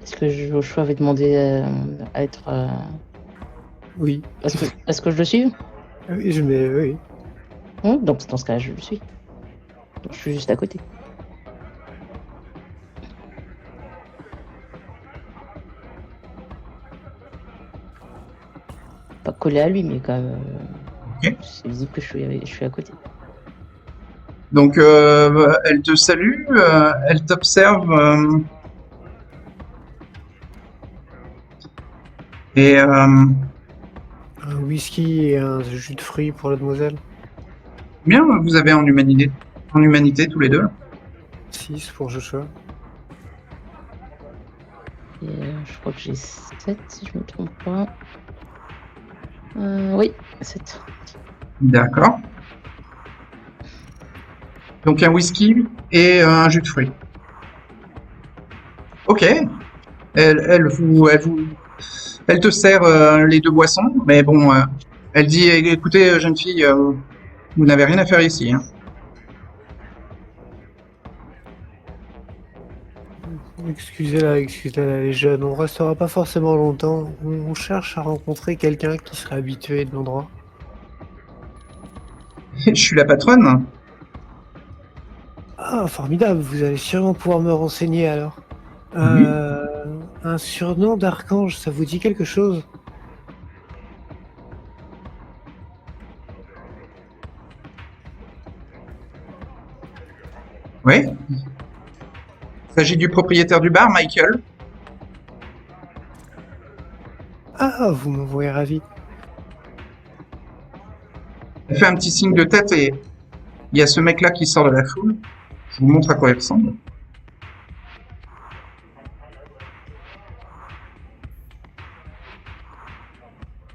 Est-ce que Joshua avait demandé à être. Oui. Est-ce que je le suis? Oui, oui. Donc dans ce cas-là, je le suis. Donc, je suis juste à côté. Pas collé à lui, mais quand même. Ok. C'est visible que je suis à côté. Donc elle te salue, elle t'observe et Un whisky et un jus de fruits pour la demoiselle. bien vous avez en humanité tous les deux. 6 pour Joshua. Et, je crois que j'ai 7 si je me trompe pas. Oui, 7. D'accord. Donc un whisky et un jus de fruits. Ok. Elle te sert les deux boissons, mais bon, elle dit écoutez jeune fille, vous n'avez rien à faire ici. Hein. Excusez-la, les jeunes, on restera pas forcément longtemps. On cherche à rencontrer quelqu'un qui serait habitué de l'endroit. Je suis la patronne. Ah, formidable, vous allez sûrement pouvoir me renseigner alors. Oui. Un surnom d'archange, ça vous dit quelque chose? Oui. Il s'agit du propriétaire du bar, Michael. Ah, vous m'envoyez ravi. Elle fait un petit signe de tête et il y a ce mec-là qui sort de la foule. Je vous montre à quoi il ressemble.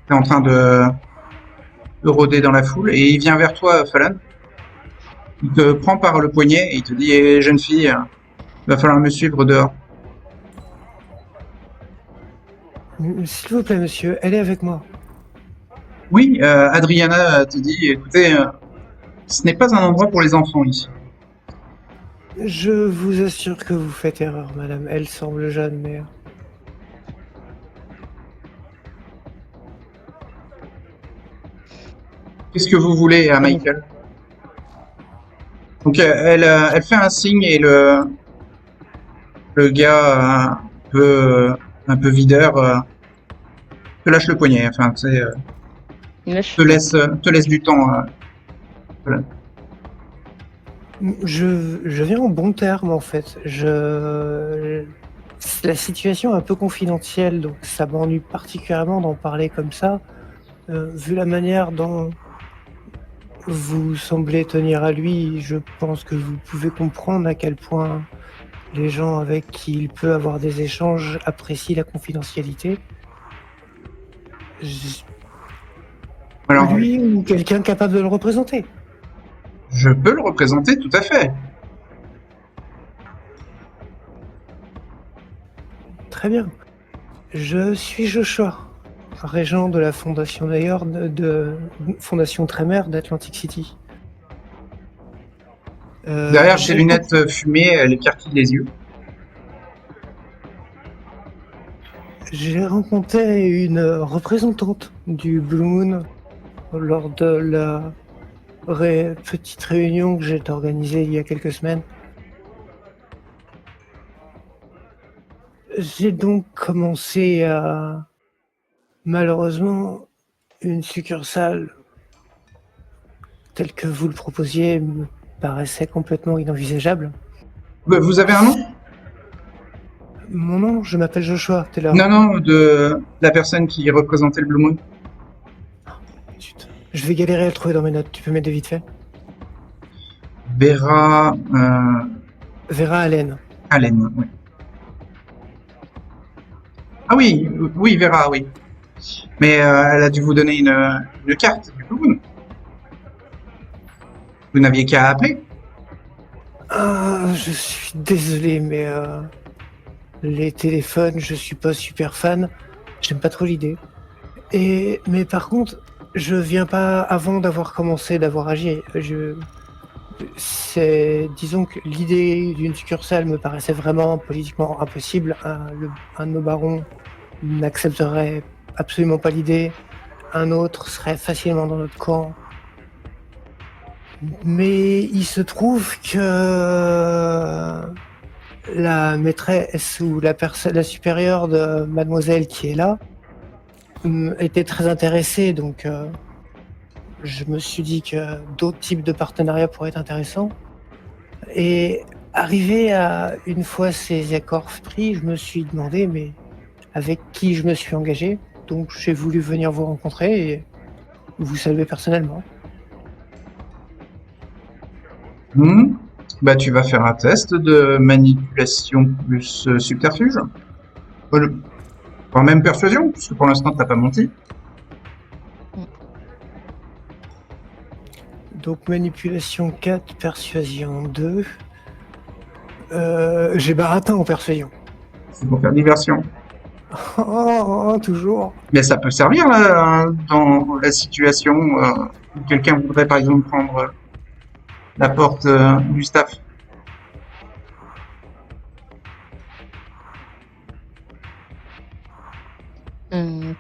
Il est en train de rôder dans la foule et il vient vers toi, Fallon. Il te prend par le poignet et il te dit eh, jeune fille, il va falloir me suivre dehors. S'il vous plaît, monsieur, elle est avec moi. Oui, Adriana te dit écoutez, ce n'est pas un endroit pour les enfants ici. Je vous assure que vous faites erreur, madame. Elle semble jeune, mais... Qu'est-ce que vous voulez à Michael? Donc elle fait un signe et le gars un peu videur te lâche le poignet. Enfin, tu sais, te laisse du temps. Voilà. Je viens en bon terme, en fait. La situation est un peu confidentielle, donc ça m'ennuie particulièrement d'en parler comme ça. Vu la manière dont vous semblez tenir à lui, je pense que vous pouvez comprendre à quel point les gens avec qui il peut avoir des échanges apprécient la confidentialité. Alors, Lui ou quelqu'un capable de le représenter. je peux le représenter tout à fait. Très bien. Je suis Joshua, régent de la fondation d'ailleurs de Fondation Trémer d'Atlantic City. Derrière ses lunettes fumées, elle écarquille les yeux. J'ai rencontré une représentante du Blue Moon lors de la petite réunion que j'ai organisée il y a quelques semaines. J'ai donc commencé à... Malheureusement, une succursale telle que vous le proposiez me paraissait complètement inenvisageable. Vous avez un nom? Mon nom, je m'appelle Joshua Taylor. Non, de la personne qui représentait le Blue Moon. Zut. Je vais galérer à le trouver dans mes notes. Tu peux m'aider vite fait? Vera Vera Allen. Allen, oui. Ah oui, oui, Vera, oui. Mais elle a dû vous donner une carte du Blue Moon. Vous n'aviez qu'à appeler. Ah, je suis désolé, mais les téléphones, je suis pas super fan. J'aime pas trop l'idée. Mais par contre, je viens pas avant d'avoir commencé, d'avoir agi. Disons que l'idée d'une succursale me paraissait vraiment politiquement impossible. Un de nos barons n'accepterait absolument pas l'idée. Un autre serait facilement dans notre camp. Mais il se trouve que la maîtresse ou la supérieure de mademoiselle qui est là était très intéressée, donc je me suis dit que d'autres types de partenariats pourraient être intéressants. Et arrivé à une fois ces accords pris, je me suis demandé mais avec qui je me suis engagé. Donc j'ai voulu venir vous rencontrer et vous saluer personnellement. Bah, tu vas faire un test de manipulation plus subterfuge. Voire même persuasion, puisque pour l'instant, t'as pas menti. Donc manipulation 4, persuasion 2. J'ai baratin en persuasion. C'est pour faire diversion. Toujours. Mais ça peut servir là, dans la situation où quelqu'un voudrait par exemple prendre la porte du staff.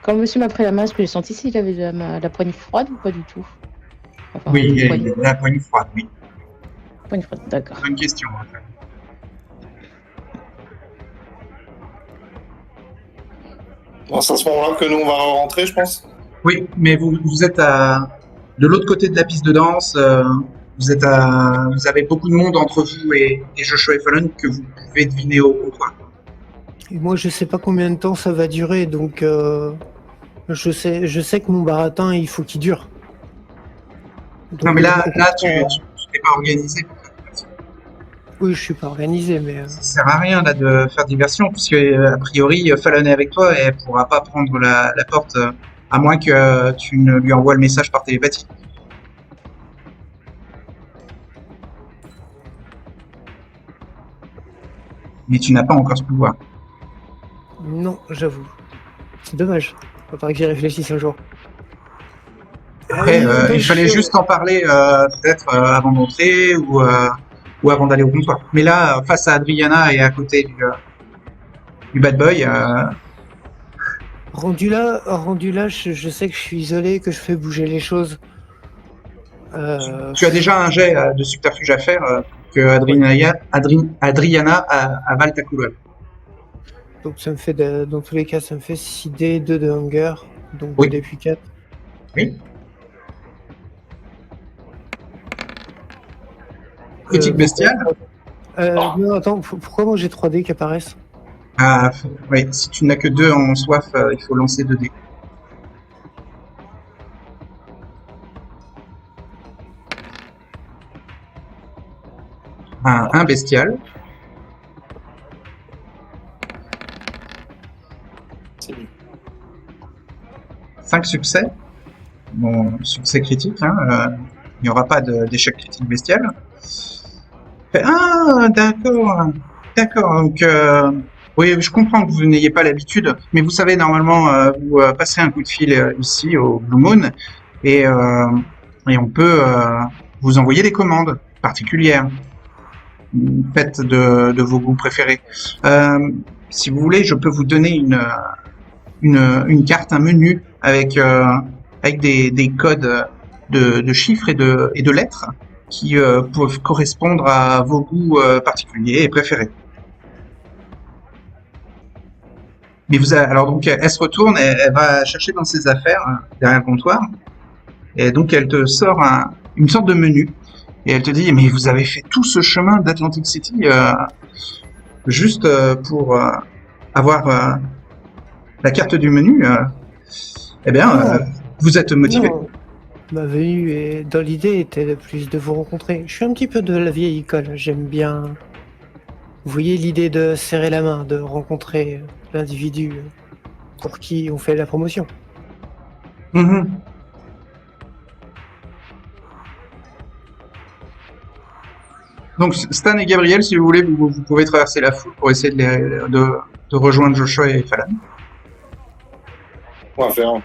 Quand monsieur m'a pris la main, est-ce que j'ai senti s'il avait la poignée froide ou pas du tout? Enfin, Oui, il poignée, a la poigne froide, oui. poignée froide, d'accord. Bonne question. En fait. Bon, c'est à ce moment-là que nous, on va rentrer, je pense. Oui, mais vous êtes de l'autre côté de la piste de danse. Vous avez beaucoup de monde entre vous et Joshua et Fallon que vous pouvez deviner au comptoir. Et moi, je sais pas combien de temps ça va durer, donc je sais que mon baratin, il faut qu'il dure. Donc, Non, mais là, tu euh, t'es pas organisé pour faire diversion. oui, je suis pas organisé, mais Ça sert à rien là de faire diversion, puisque a priori, Fallon est avec toi et elle pourra pas prendre la porte, à moins que tu ne lui envoies le message par télépathie. Mais tu n'as pas encore ce pouvoir. non, j'avoue. C'est dommage. Faudrait que j'y réfléchisse un jour. Après, Donc, il fallait juste en parler peut-être avant d'entrer ou avant d'aller au comptoir. Mais là, face à Adriana et à côté du bad boy, rendu là, je sais que je suis isolé, que je fais bouger les choses. tu as déjà un jet de subterfuge à faire que Adriana avale ta couronne. Donc ça me fait, dans tous les cas, ça me fait 6D, 2 de hunger, donc Oui. 2D puis 4. Oui. Critique bestiale. Non, attends, pourquoi moi j'ai 3D qui apparaissent? Ah, oui, si tu n'as que 2 en soif, il faut lancer 2 dés. Un bestial, C'est mieux. 5 succès. Bon, succès critique, hein, il n'y aura pas d'échec critique bestial. Ah, d'accord, d'accord. Donc, oui, je comprends que vous n'ayez pas l'habitude, mais vous savez, normalement, vous passerez un coup de fil ici au Blue Moon et on peut vous envoyer des commandes particulières. Faites de vos goûts préférés. Si vous voulez, je peux vous donner une carte, un menu avec des codes de chiffres et de lettres qui peuvent correspondre à vos goûts particuliers et préférés. Mais alors donc elle se retourne et elle va chercher dans ses affaires derrière le comptoir et donc elle te sort une sorte de menu et elle te dit mais vous avez fait tout ce chemin d'Atlantic City juste pour avoir la carte du menu. Eh bien, vous êtes motivé. Non, ma venue dans l'idée était de plus de vous rencontrer. Je suis un petit peu de la vieille école, j'aime bien. Vous voyez l'idée de serrer la main, de rencontrer l'individu pour qui on fait la promotion. Mhm. Donc Stan et Gabriel, si vous voulez, vous pouvez traverser la foule pour essayer de rejoindre Joshua et Fallon. On va faire un.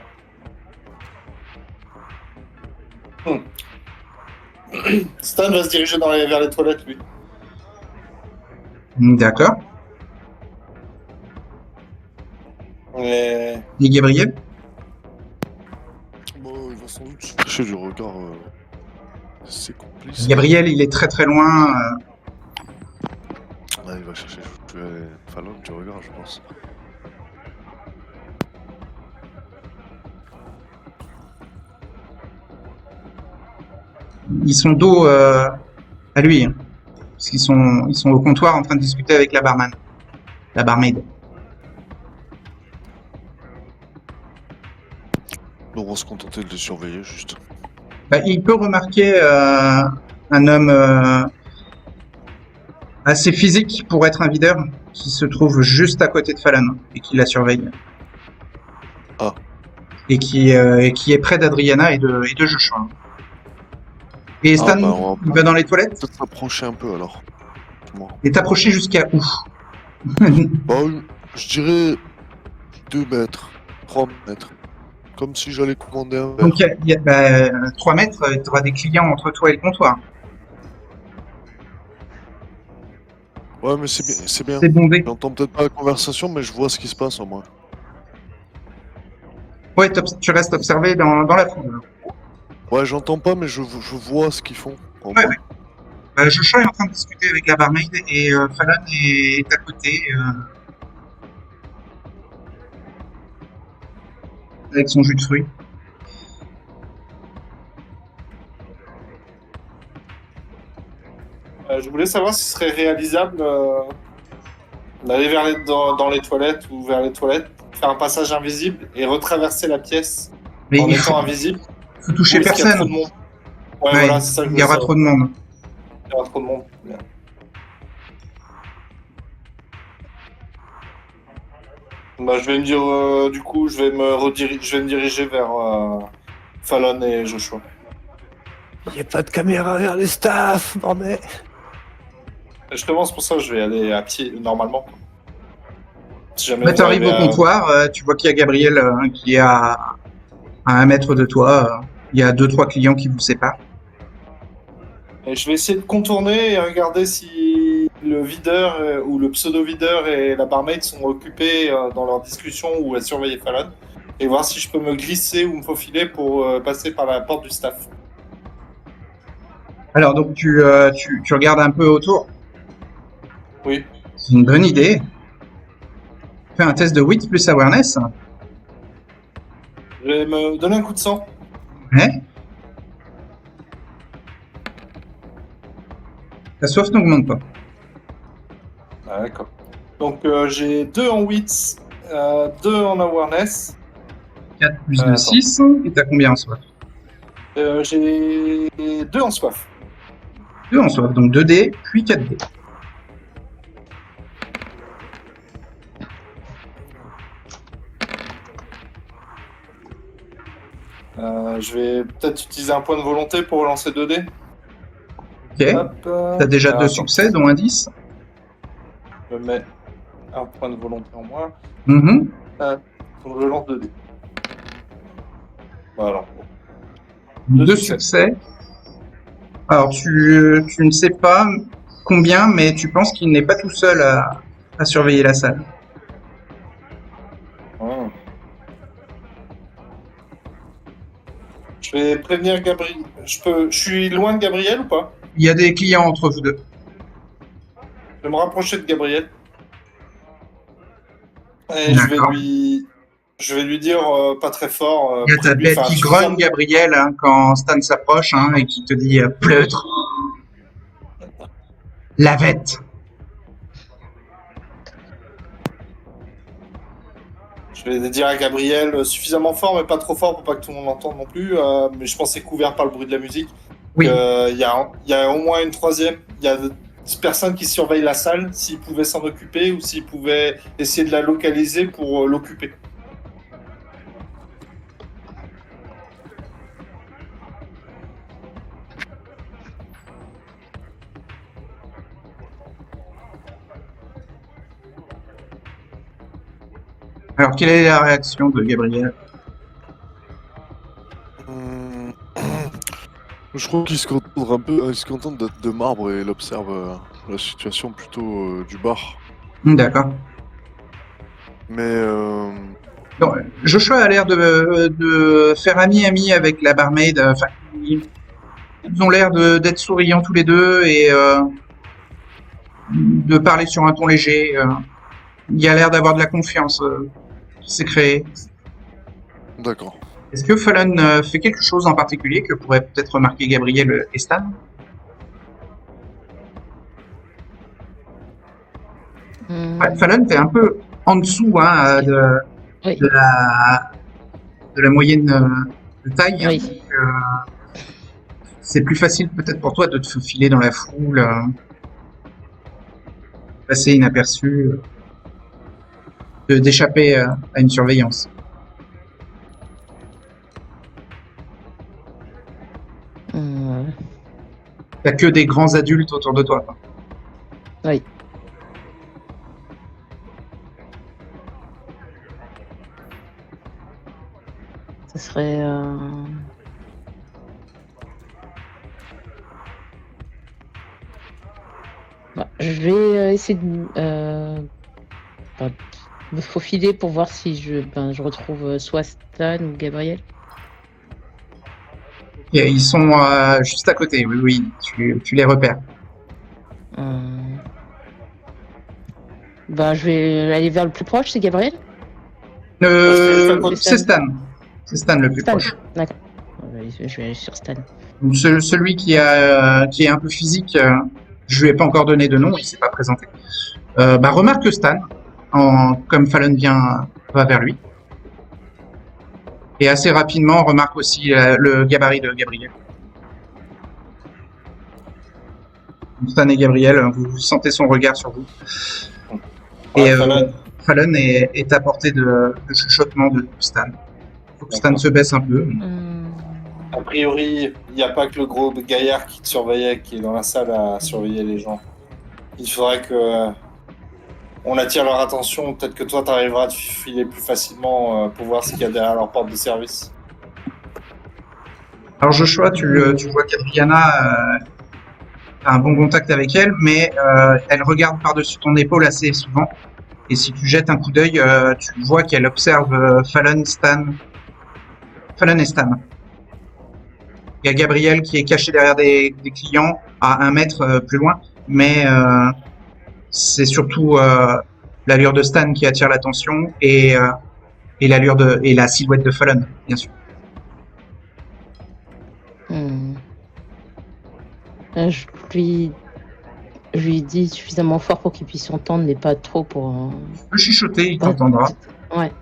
Stan va se diriger vers les toilettes, lui. D'accord. Et... Et Gabriel? Bon, il va sans doute chercher du regard ses complices. Gabriel, il est très très loin. Ouais, il va chercher Fallon du regard, je pense. Ils sont dos à lui. Hein, parce qu'ils sont au comptoir en train de discuter avec la barman. La barmaid. Donc on va se contenter de les surveiller juste. Bah, il peut remarquer un homme assez physique pour être un videur qui se trouve juste à côté de Fallon et qui la surveille. Ah. Et qui est près d'Adriana et de Joshua. Et Stan, on il va dans les toilettes peut-être s'approcher un peu alors. et t'approcher jusqu'à où? Bah, je dirais 2 mètres, 3 mètres. Comme si j'allais commander un verre. Donc, 3 mètres, tu auras des clients entre toi et le comptoir. Ouais, mais c'est bien. C'est bondé. J'entends peut-être pas la conversation, mais je vois ce qui se passe au moins. Ouais, tu restes observé dans la foule. Ouais, j'entends pas, mais je vois ce qu'ils font. En Ouais, bas. ouais. Joshua est en train de discuter avec la barmaid et Fallon est à côté avec son jus de fruits. Je voulais savoir si ce serait réalisable d'aller dans les toilettes ou vers les toilettes, faire un passage invisible et retraverser la pièce Mais en il étant invisible. faut toucher Ou est-ce qu'il y a trop de personne. monde? Ouais, Ouais, voilà, c'est ça que je il y voulais aura savoir. trop de monde. Il y aura trop de monde. Bien. Bah, je vais me dire, du coup, je vais me diriger vers Fallon et Joshua. Il n'y a pas de caméra vers le staff, bordel. Justement, c'est pour ça que je vais aller à pied normalement. Si jamais Bah, vous tu arrives arrivez au à... comptoir, tu vois qu'il y a Gabriel qui est à 1 mètre de toi. Il y a 2-3 clients qui vous séparent. Et je vais essayer de contourner et regarder si le videur ou le pseudo-videur et la barmaid sont occupés dans leur discussion ou à surveiller Fallon. Et voir si je peux me glisser ou me faufiler pour passer par la porte du staff. Alors donc tu regardes un peu autour. Oui. C'est une bonne idée. Fais un test de wit plus awareness. Je vais me donner un coup de sang. Ouais. Ta soif n'augmente pas. Ah, d'accord. Donc j'ai 2 en wits, 2 en awareness. 4 plus 2, Attends. 6. Et t'as combien en soif? J'ai 2 en soif. 2 en soif. Donc 2D, puis 4D. Je vais peut-être utiliser un point de volonté pour relancer 2D. Ok. T'as déjà 2 attends. succès, dont un 10. Je me mets un point de volonté en moins. Mhm. Donc je lance 2D. Voilà. 2 Deux succès. Alors tu ne sais pas combien, mais tu penses qu'il n'est pas tout seul à surveiller la salle. Ah. Je vais prévenir Gabriel. Je suis loin de Gabriel ou pas? Il y a des clients entre vous deux. Je vais me rapprocher de Gabriel. Et je D'accord. vais lui dire pas très fort. Il y a ta près de lui, bête enfin, qui suffisamment- grogne, Gabriel, hein, quand Stan s'approche et qui te dit pleutre. La vette. Je vais dire à Gabriel suffisamment fort, mais pas trop fort pour pas que tout le monde l'entende non plus. Mais je pense que c'est couvert par le bruit de la musique. Oui. Il y a au moins une troisième. Il y a 10 personnes qui surveillent la salle, s'ils pouvaient s'en occuper ou s'ils pouvaient essayer de la localiser pour l'occuper. Alors, quelle est la réaction de Gabriel? Hum, Je crois qu'il se contente un peu, il se contente de marbre et il observe la situation plutôt du bar. D'accord. Mais Donc, Joshua a l'air de faire ami-ami avec la barmaid. Enfin, ils ont l'air d'être souriants tous les deux et de parler sur un ton léger. Il y a l'air d'avoir de la confiance qui s'est créée. d'accord. Est-ce que Fallon fait quelque chose en particulier que pourrait peut-être remarquer Gabriel et Stan? Ouais, Fallon, t'es un peu en dessous Oui. de la moyenne de taille. Oui. Donc, c'est plus facile peut-être pour toi de te faufiler dans la foule, passer inaperçu, d'échapper à une surveillance. T'as que des grands adultes autour de toi. Oui. Ce serait. Bah, je vais essayer de. Enfin, me faufiler pour voir si je retrouve soit Stan ou Gabriel. Et ils sont juste à côté, oui, tu les repères. Je vais aller vers le plus proche, c'est Gabriel? C'est Stan. C'est Stan le plus Stan. proche. D'accord. Je vais aller sur Stan. Donc, celui qui est un peu physique, je lui ai pas encore donné de nom, il s'est pas présenté. Remarque Stan, comme Fallon va vers lui. Et assez rapidement, remarque aussi le gabarit de Gabriel. Stan et Gabriel, vous sentez son regard sur vous. Et Fallon est à portée de chuchotement de Stan. Faut que Stan se baisse un peu. A priori, il n'y a pas que le gros gaillard qui te surveillait, qui est dans la salle à surveiller les gens. Il faudrait que on attire leur attention. Peut-être que toi, tu arriveras à te filer plus facilement pour voir ce qu'il y a derrière leur porte de service. Alors Joshua, tu vois qu'Adriana a un bon contact avec elle, mais elle regarde par-dessus ton épaule assez souvent. Et si tu jettes un coup d'œil, tu vois qu'elle observe Fallon et Stan. Il y a Gabriel qui est caché derrière des clients à 1 mètre plus loin, mais c'est surtout l'allure de Stan qui attire l'attention et la silhouette de Fallon, bien sûr. Je lui dis suffisamment fort pour qu'il puisse entendre, mais pas trop pour. Tu peux chuchoter, il t'entendra. Ouais.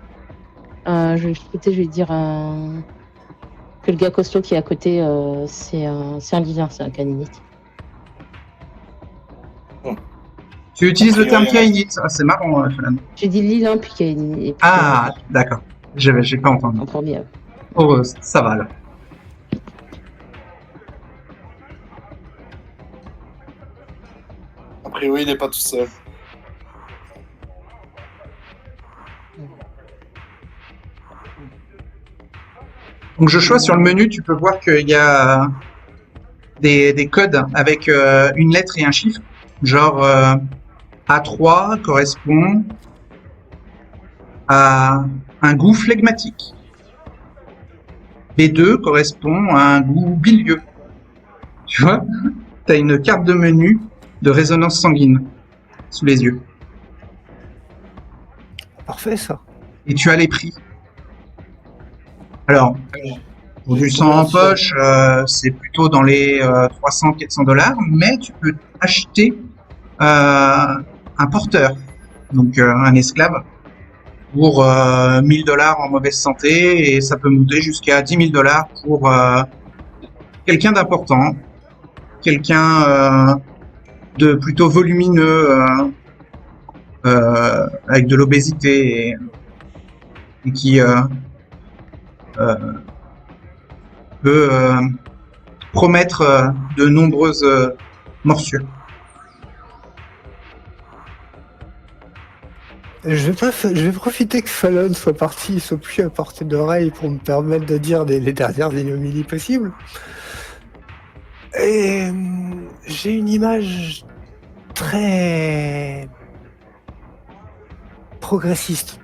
Je vais chuchoter, je vais dire que le gars costaud qui est à côté, c'est un lilin, c'est un caninite. Tu utilises le terme kainite, c'est marrant, Fallon. J'ai dit lilin puis caninite. Ah, d'accord. J'ai pas entendu. En premier. Oh, ça va là. A priori, il n'est pas tout seul. Donc Joshua, sur le menu, tu peux voir qu'il y a des codes avec une lettre et un chiffre. Genre A3 correspond à un goût flegmatique. B2 correspond à un goût bilieux. Tu vois, tu as une carte de menu de résonance sanguine sous les yeux. Parfait, ça. Et tu as les prix. Alors, pour du sang en poche, c'est plutôt dans les 300-400 $, mais tu peux acheter un porteur, donc un esclave, pour 1 000 $ en mauvaise santé, et ça peut monter jusqu'à 10 000 $ pour quelqu'un d'important, quelqu'un de plutôt volumineux, avec de l'obésité et qui peut promettre de nombreuses morsures. Je vais profiter que Fallon soit parti, il soit plus à portée d'oreille pour me permettre de dire les dernières ignominies possibles. Et j'ai une image très progressiste.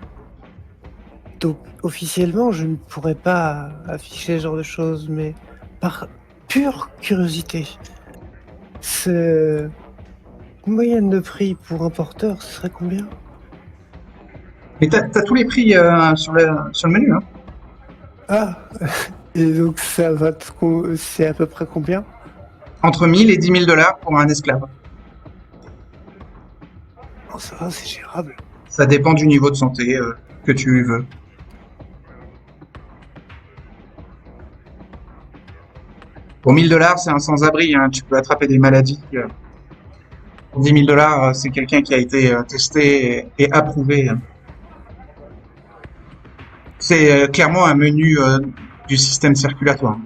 Donc officiellement, je ne pourrais pas afficher ce genre de choses, mais par pure curiosité, une moyenne de prix pour un porteur, ce serait combien? Mais t'as tous les prix sur le menu, hein. Ah, et donc c'est à peu près combien? Entre 1000 et 10 000 $ pour un esclave. Oh, ça va, c'est gérable. Ça dépend du niveau de santé que tu veux. Pour 1000 $, c'est un sans-abri, hein. Tu peux attraper des maladies. Pour 10 000 $, c'est quelqu'un qui a été testé et approuvé. C'est clairement un menu du système circulatoire.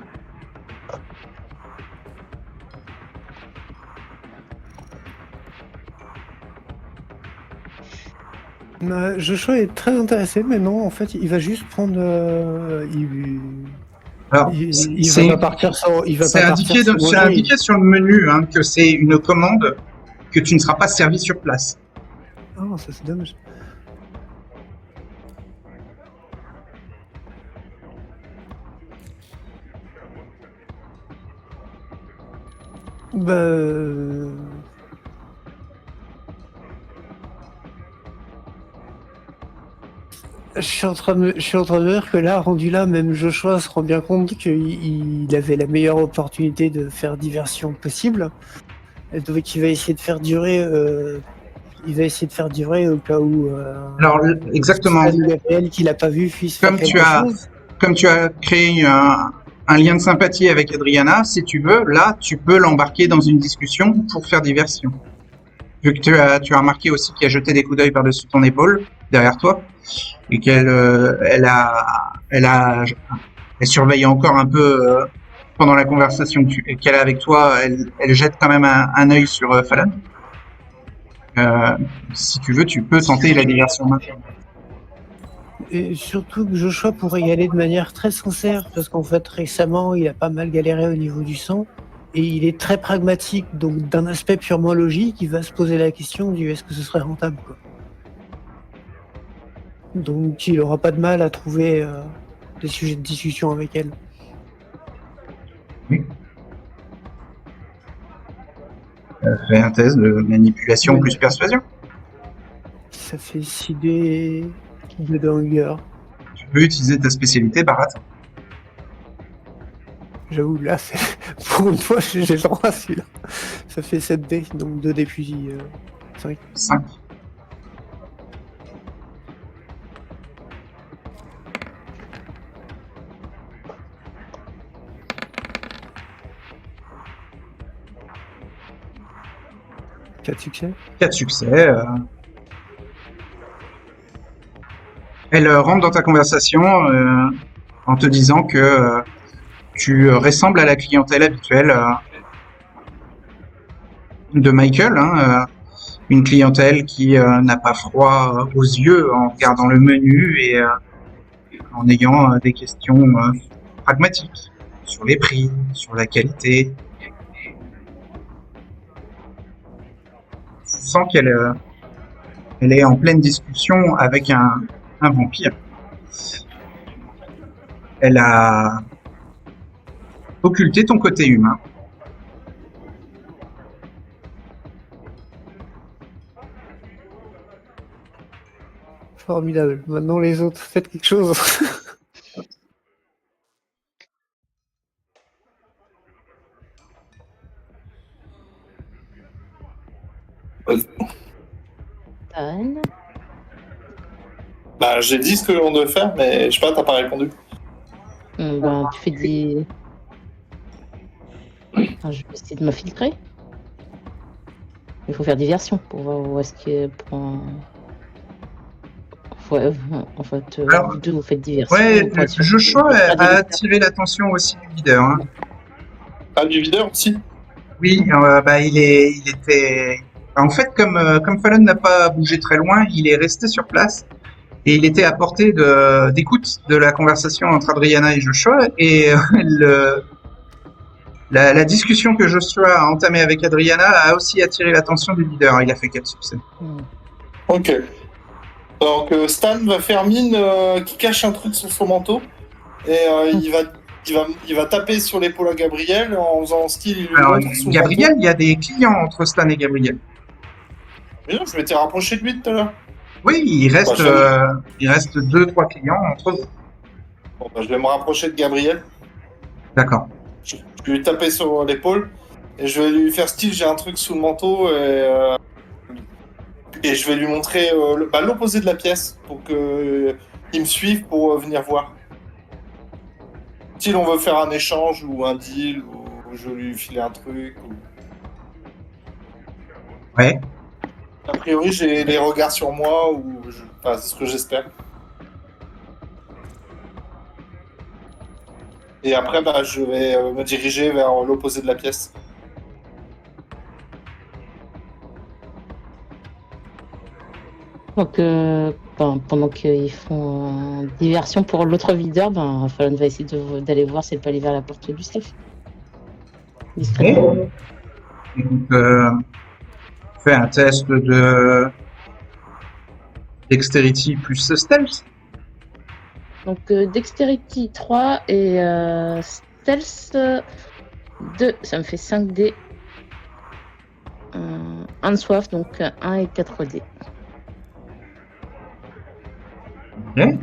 Joshua est très intéressé, mais non, en fait, il va juste prendre. Alors, il va pas partir sans. C'est indiqué sur le menu hein, que c'est une commande que tu ne seras pas servi sur place. Oh, ça c'est dommage. Bah, je suis en train de me dire que là, rendu là, même Joshua se rend bien compte qu'il avait la meilleure opportunité de faire diversion possible. Et donc il va essayer de faire durer, au cas où Alors, exactement. Stan ou Gabriel qu'il a pas vu puisse faire Comme tu quelque as, chose. comme tu as créé un lien de sympathie avec Adriana, si tu veux, là, tu peux l'embarquer dans une discussion pour faire diversion. Vu que tu as remarqué aussi qu'il a jeté des coups d'œil par-dessus ton épaule, derrière toi, et elle surveille encore un peu pendant la conversation qu'elle a avec toi. Elle jette quand même un œil sur Fallon. Si tu veux, tu peux tenter la diversion maintenant. Et surtout que Joshua pourrait y aller de manière très sincère, parce qu'en fait récemment il a pas mal galéré au niveau du sang, et il est très pragmatique, donc d'un aspect purement logique, il va se poser la question du est-ce que ce serait rentable, quoi. Donc il aura pas de mal à trouver des sujets de discussion avec elle. Oui. Fais un test de manipulation Oui. plus persuasion. Ça fait 6D de Danger. Tu peux utiliser ta spécialité, Barat. J'avoue, là, pour une fois, j'ai le droit à celui-là. Ça fait 7D, donc 2D puis 5. 5. Quatre succès. 4 succès. Elle rentre dans ta conversation en te disant que tu ressembles à la clientèle habituelle de Michael, hein, une clientèle qui n'a pas froid aux yeux en regardant le menu et en ayant des questions pragmatiques sur les prix, sur la qualité. Tu sens qu'elle elle est en pleine discussion avec un vampire. Elle a occulté ton côté humain. Formidable. Maintenant, les autres, faites quelque chose. Stan. Bah, j'ai dit ce que l'on devait faire, mais je sais pas, t'as pas répondu. Ben, tu fais des. Enfin, je vais essayer de m'infiltrer. Il faut faire diversion pour voir où est-ce que. Ouais, en fait, Alors, vous deux, vous faites diversion. Ouais, pour être sûr que Joshua vous faites pas a des attiré l'attention aussi du leader. Hein. Ah, du videur aussi. Oui, il était. En fait, comme Fallon n'a pas bougé très loin, il est resté sur place et il était à portée d'écoute de la conversation entre Adriana et Joshua. Et la discussion que Joshua a entamée avec Adriana a aussi attiré l'attention du leader. Il a fait 4 succès. Ok. Donc Stan va faire mine qui cache un truc sur son manteau et il va taper sur l'épaule à Gabriel en faisant style. Il lui Alors, montre sous le Gabriel, manteau. il y a des clients entre Stan et Gabriel. Mais non, je m'étais rapproché de lui tout à l'heure. Oui, il reste 2-3 clients entre eux. Bon, bah, je vais me rapprocher de Gabriel. D'accord. Je vais lui taper sur l'épaule et je vais lui faire style. J'ai un truc sous le manteau et je vais lui montrer l'opposé de la pièce pour qu'il me suive pour venir voir. Si on veut faire un échange ou un deal ou je vais lui filer un truc. Ouais. A priori, j'ai les regards sur moi enfin, c'est ce que j'espère. Et après, bah, je vais me diriger vers l'opposé de la pièce. Donc, pendant qu'ils font diversion pour l'autre videur, Fallon va essayer d'aller voir si elle peut aller vers la porte du staff. Discrètement. Donc, fais un test de Dexterity plus Stealth. Donc, Dexterity 3 et Stealth 2, ça me fait 5D. 1 de soif, donc 1 et 4 dés. Ok.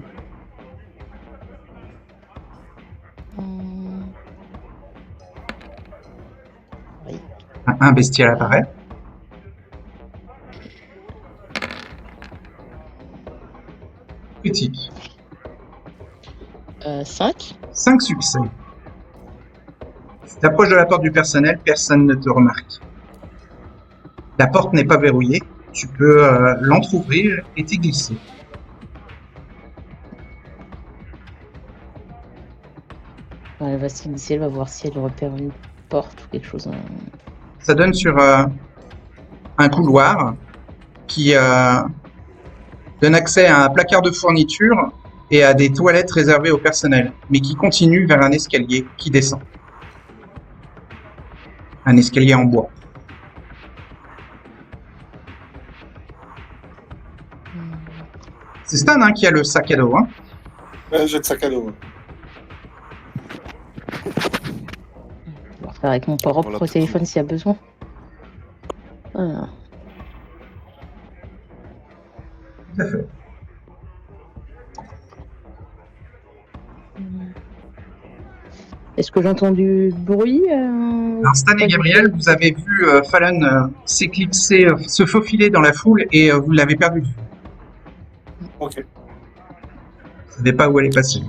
Oui. Un bestial apparaît. Critique. 5. 5 succès. Tu t'approches de la porte du personnel, personne ne te remarque. La porte n'est pas verrouillée, tu peux l'entrouvrir et t'y glisser. Elle va s'initier, elle va voir si elle repère une porte ou quelque chose. Ça donne sur un couloir qui donne accès à un placard de fourniture et à des toilettes réservées au personnel, mais qui continue vers un escalier qui descend. Un escalier en bois. C'est Stan qui a le sac à dos. Hein. J'ai de sac à dos. Je vais faire avec mon propre Voilà, téléphone s'il y a besoin. Voilà. Tout à fait. Est-ce que j'entends du bruit Alors Stan et pas du Gabriel, tout vous avez vu Fallon s'éclipser, se faufiler dans la foule et vous l'avez perdu. Ok. Vous savez pas où elle est passée.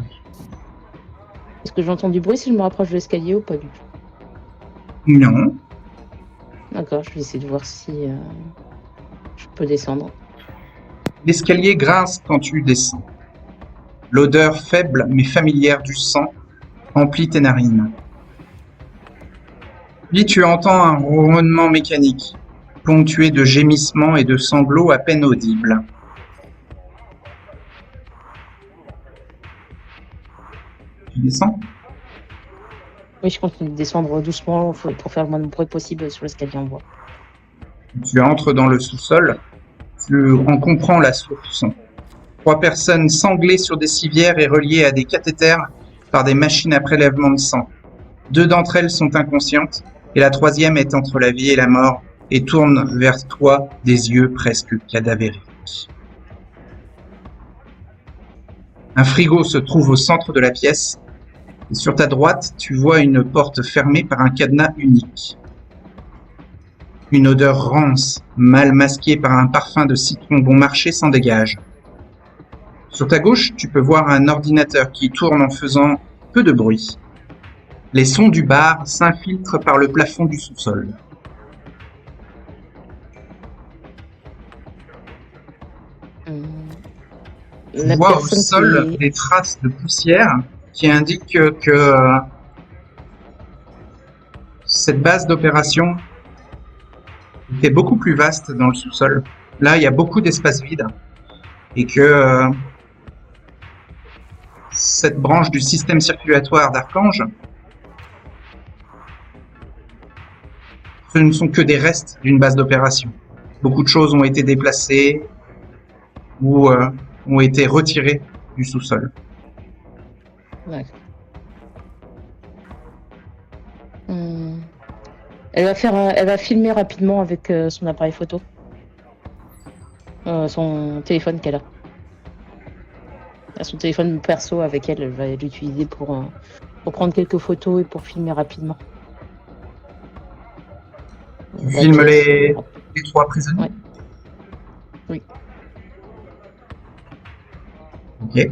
Est-ce que j'entends du bruit si je me rapproche de l'escalier ou pas du tout? Non. D'accord, je vais essayer de voir si je peux descendre. L'escalier grince quand tu descends. L'odeur faible mais familière du sang emplit tes narines. Puis tu entends un ronronnement mécanique, ponctué de gémissements et de sanglots à peine audibles. Tu descends? Oui, je continue de descendre doucement pour faire le moins de bruit possible sur l'escalier en bois. Tu entres dans le sous-sol, tu en comprends la source. 3 personnes sanglées sur des civières et reliées à des cathéters par des machines à prélèvement de sang. 2 d'entre elles sont inconscientes et la 3e est entre la vie et la mort et tourne vers toi des yeux presque cadavériques. Un frigo se trouve au centre de la pièce et sur ta droite, tu vois une porte fermée par un cadenas unique. Une odeur rance, mal masquée par un parfum de citron bon marché s'en dégage. Sur ta gauche, tu peux voir un ordinateur qui tourne en faisant peu de bruit. Les sons du bar s'infiltrent par le plafond du sous-sol. Tu La vois au personne sol qui... des traces de poussière qui indiquent que cette base d'opération était beaucoup plus vaste dans le sous-sol. Là, il y a beaucoup d'espace vide et que cette branche du système circulatoire d'Archange, ce ne sont que des restes d'une base d'opération. Beaucoup de choses ont été déplacées ou ont été retirées du sous-sol. D'accord. Elle va filmer rapidement avec son appareil photo. Son téléphone qu'elle a. Son téléphone perso avec elle, elle va l'utiliser pour prendre quelques photos et pour filmer rapidement. Tu filmes les 3 prisonniers? Ouais. Oui. Ok.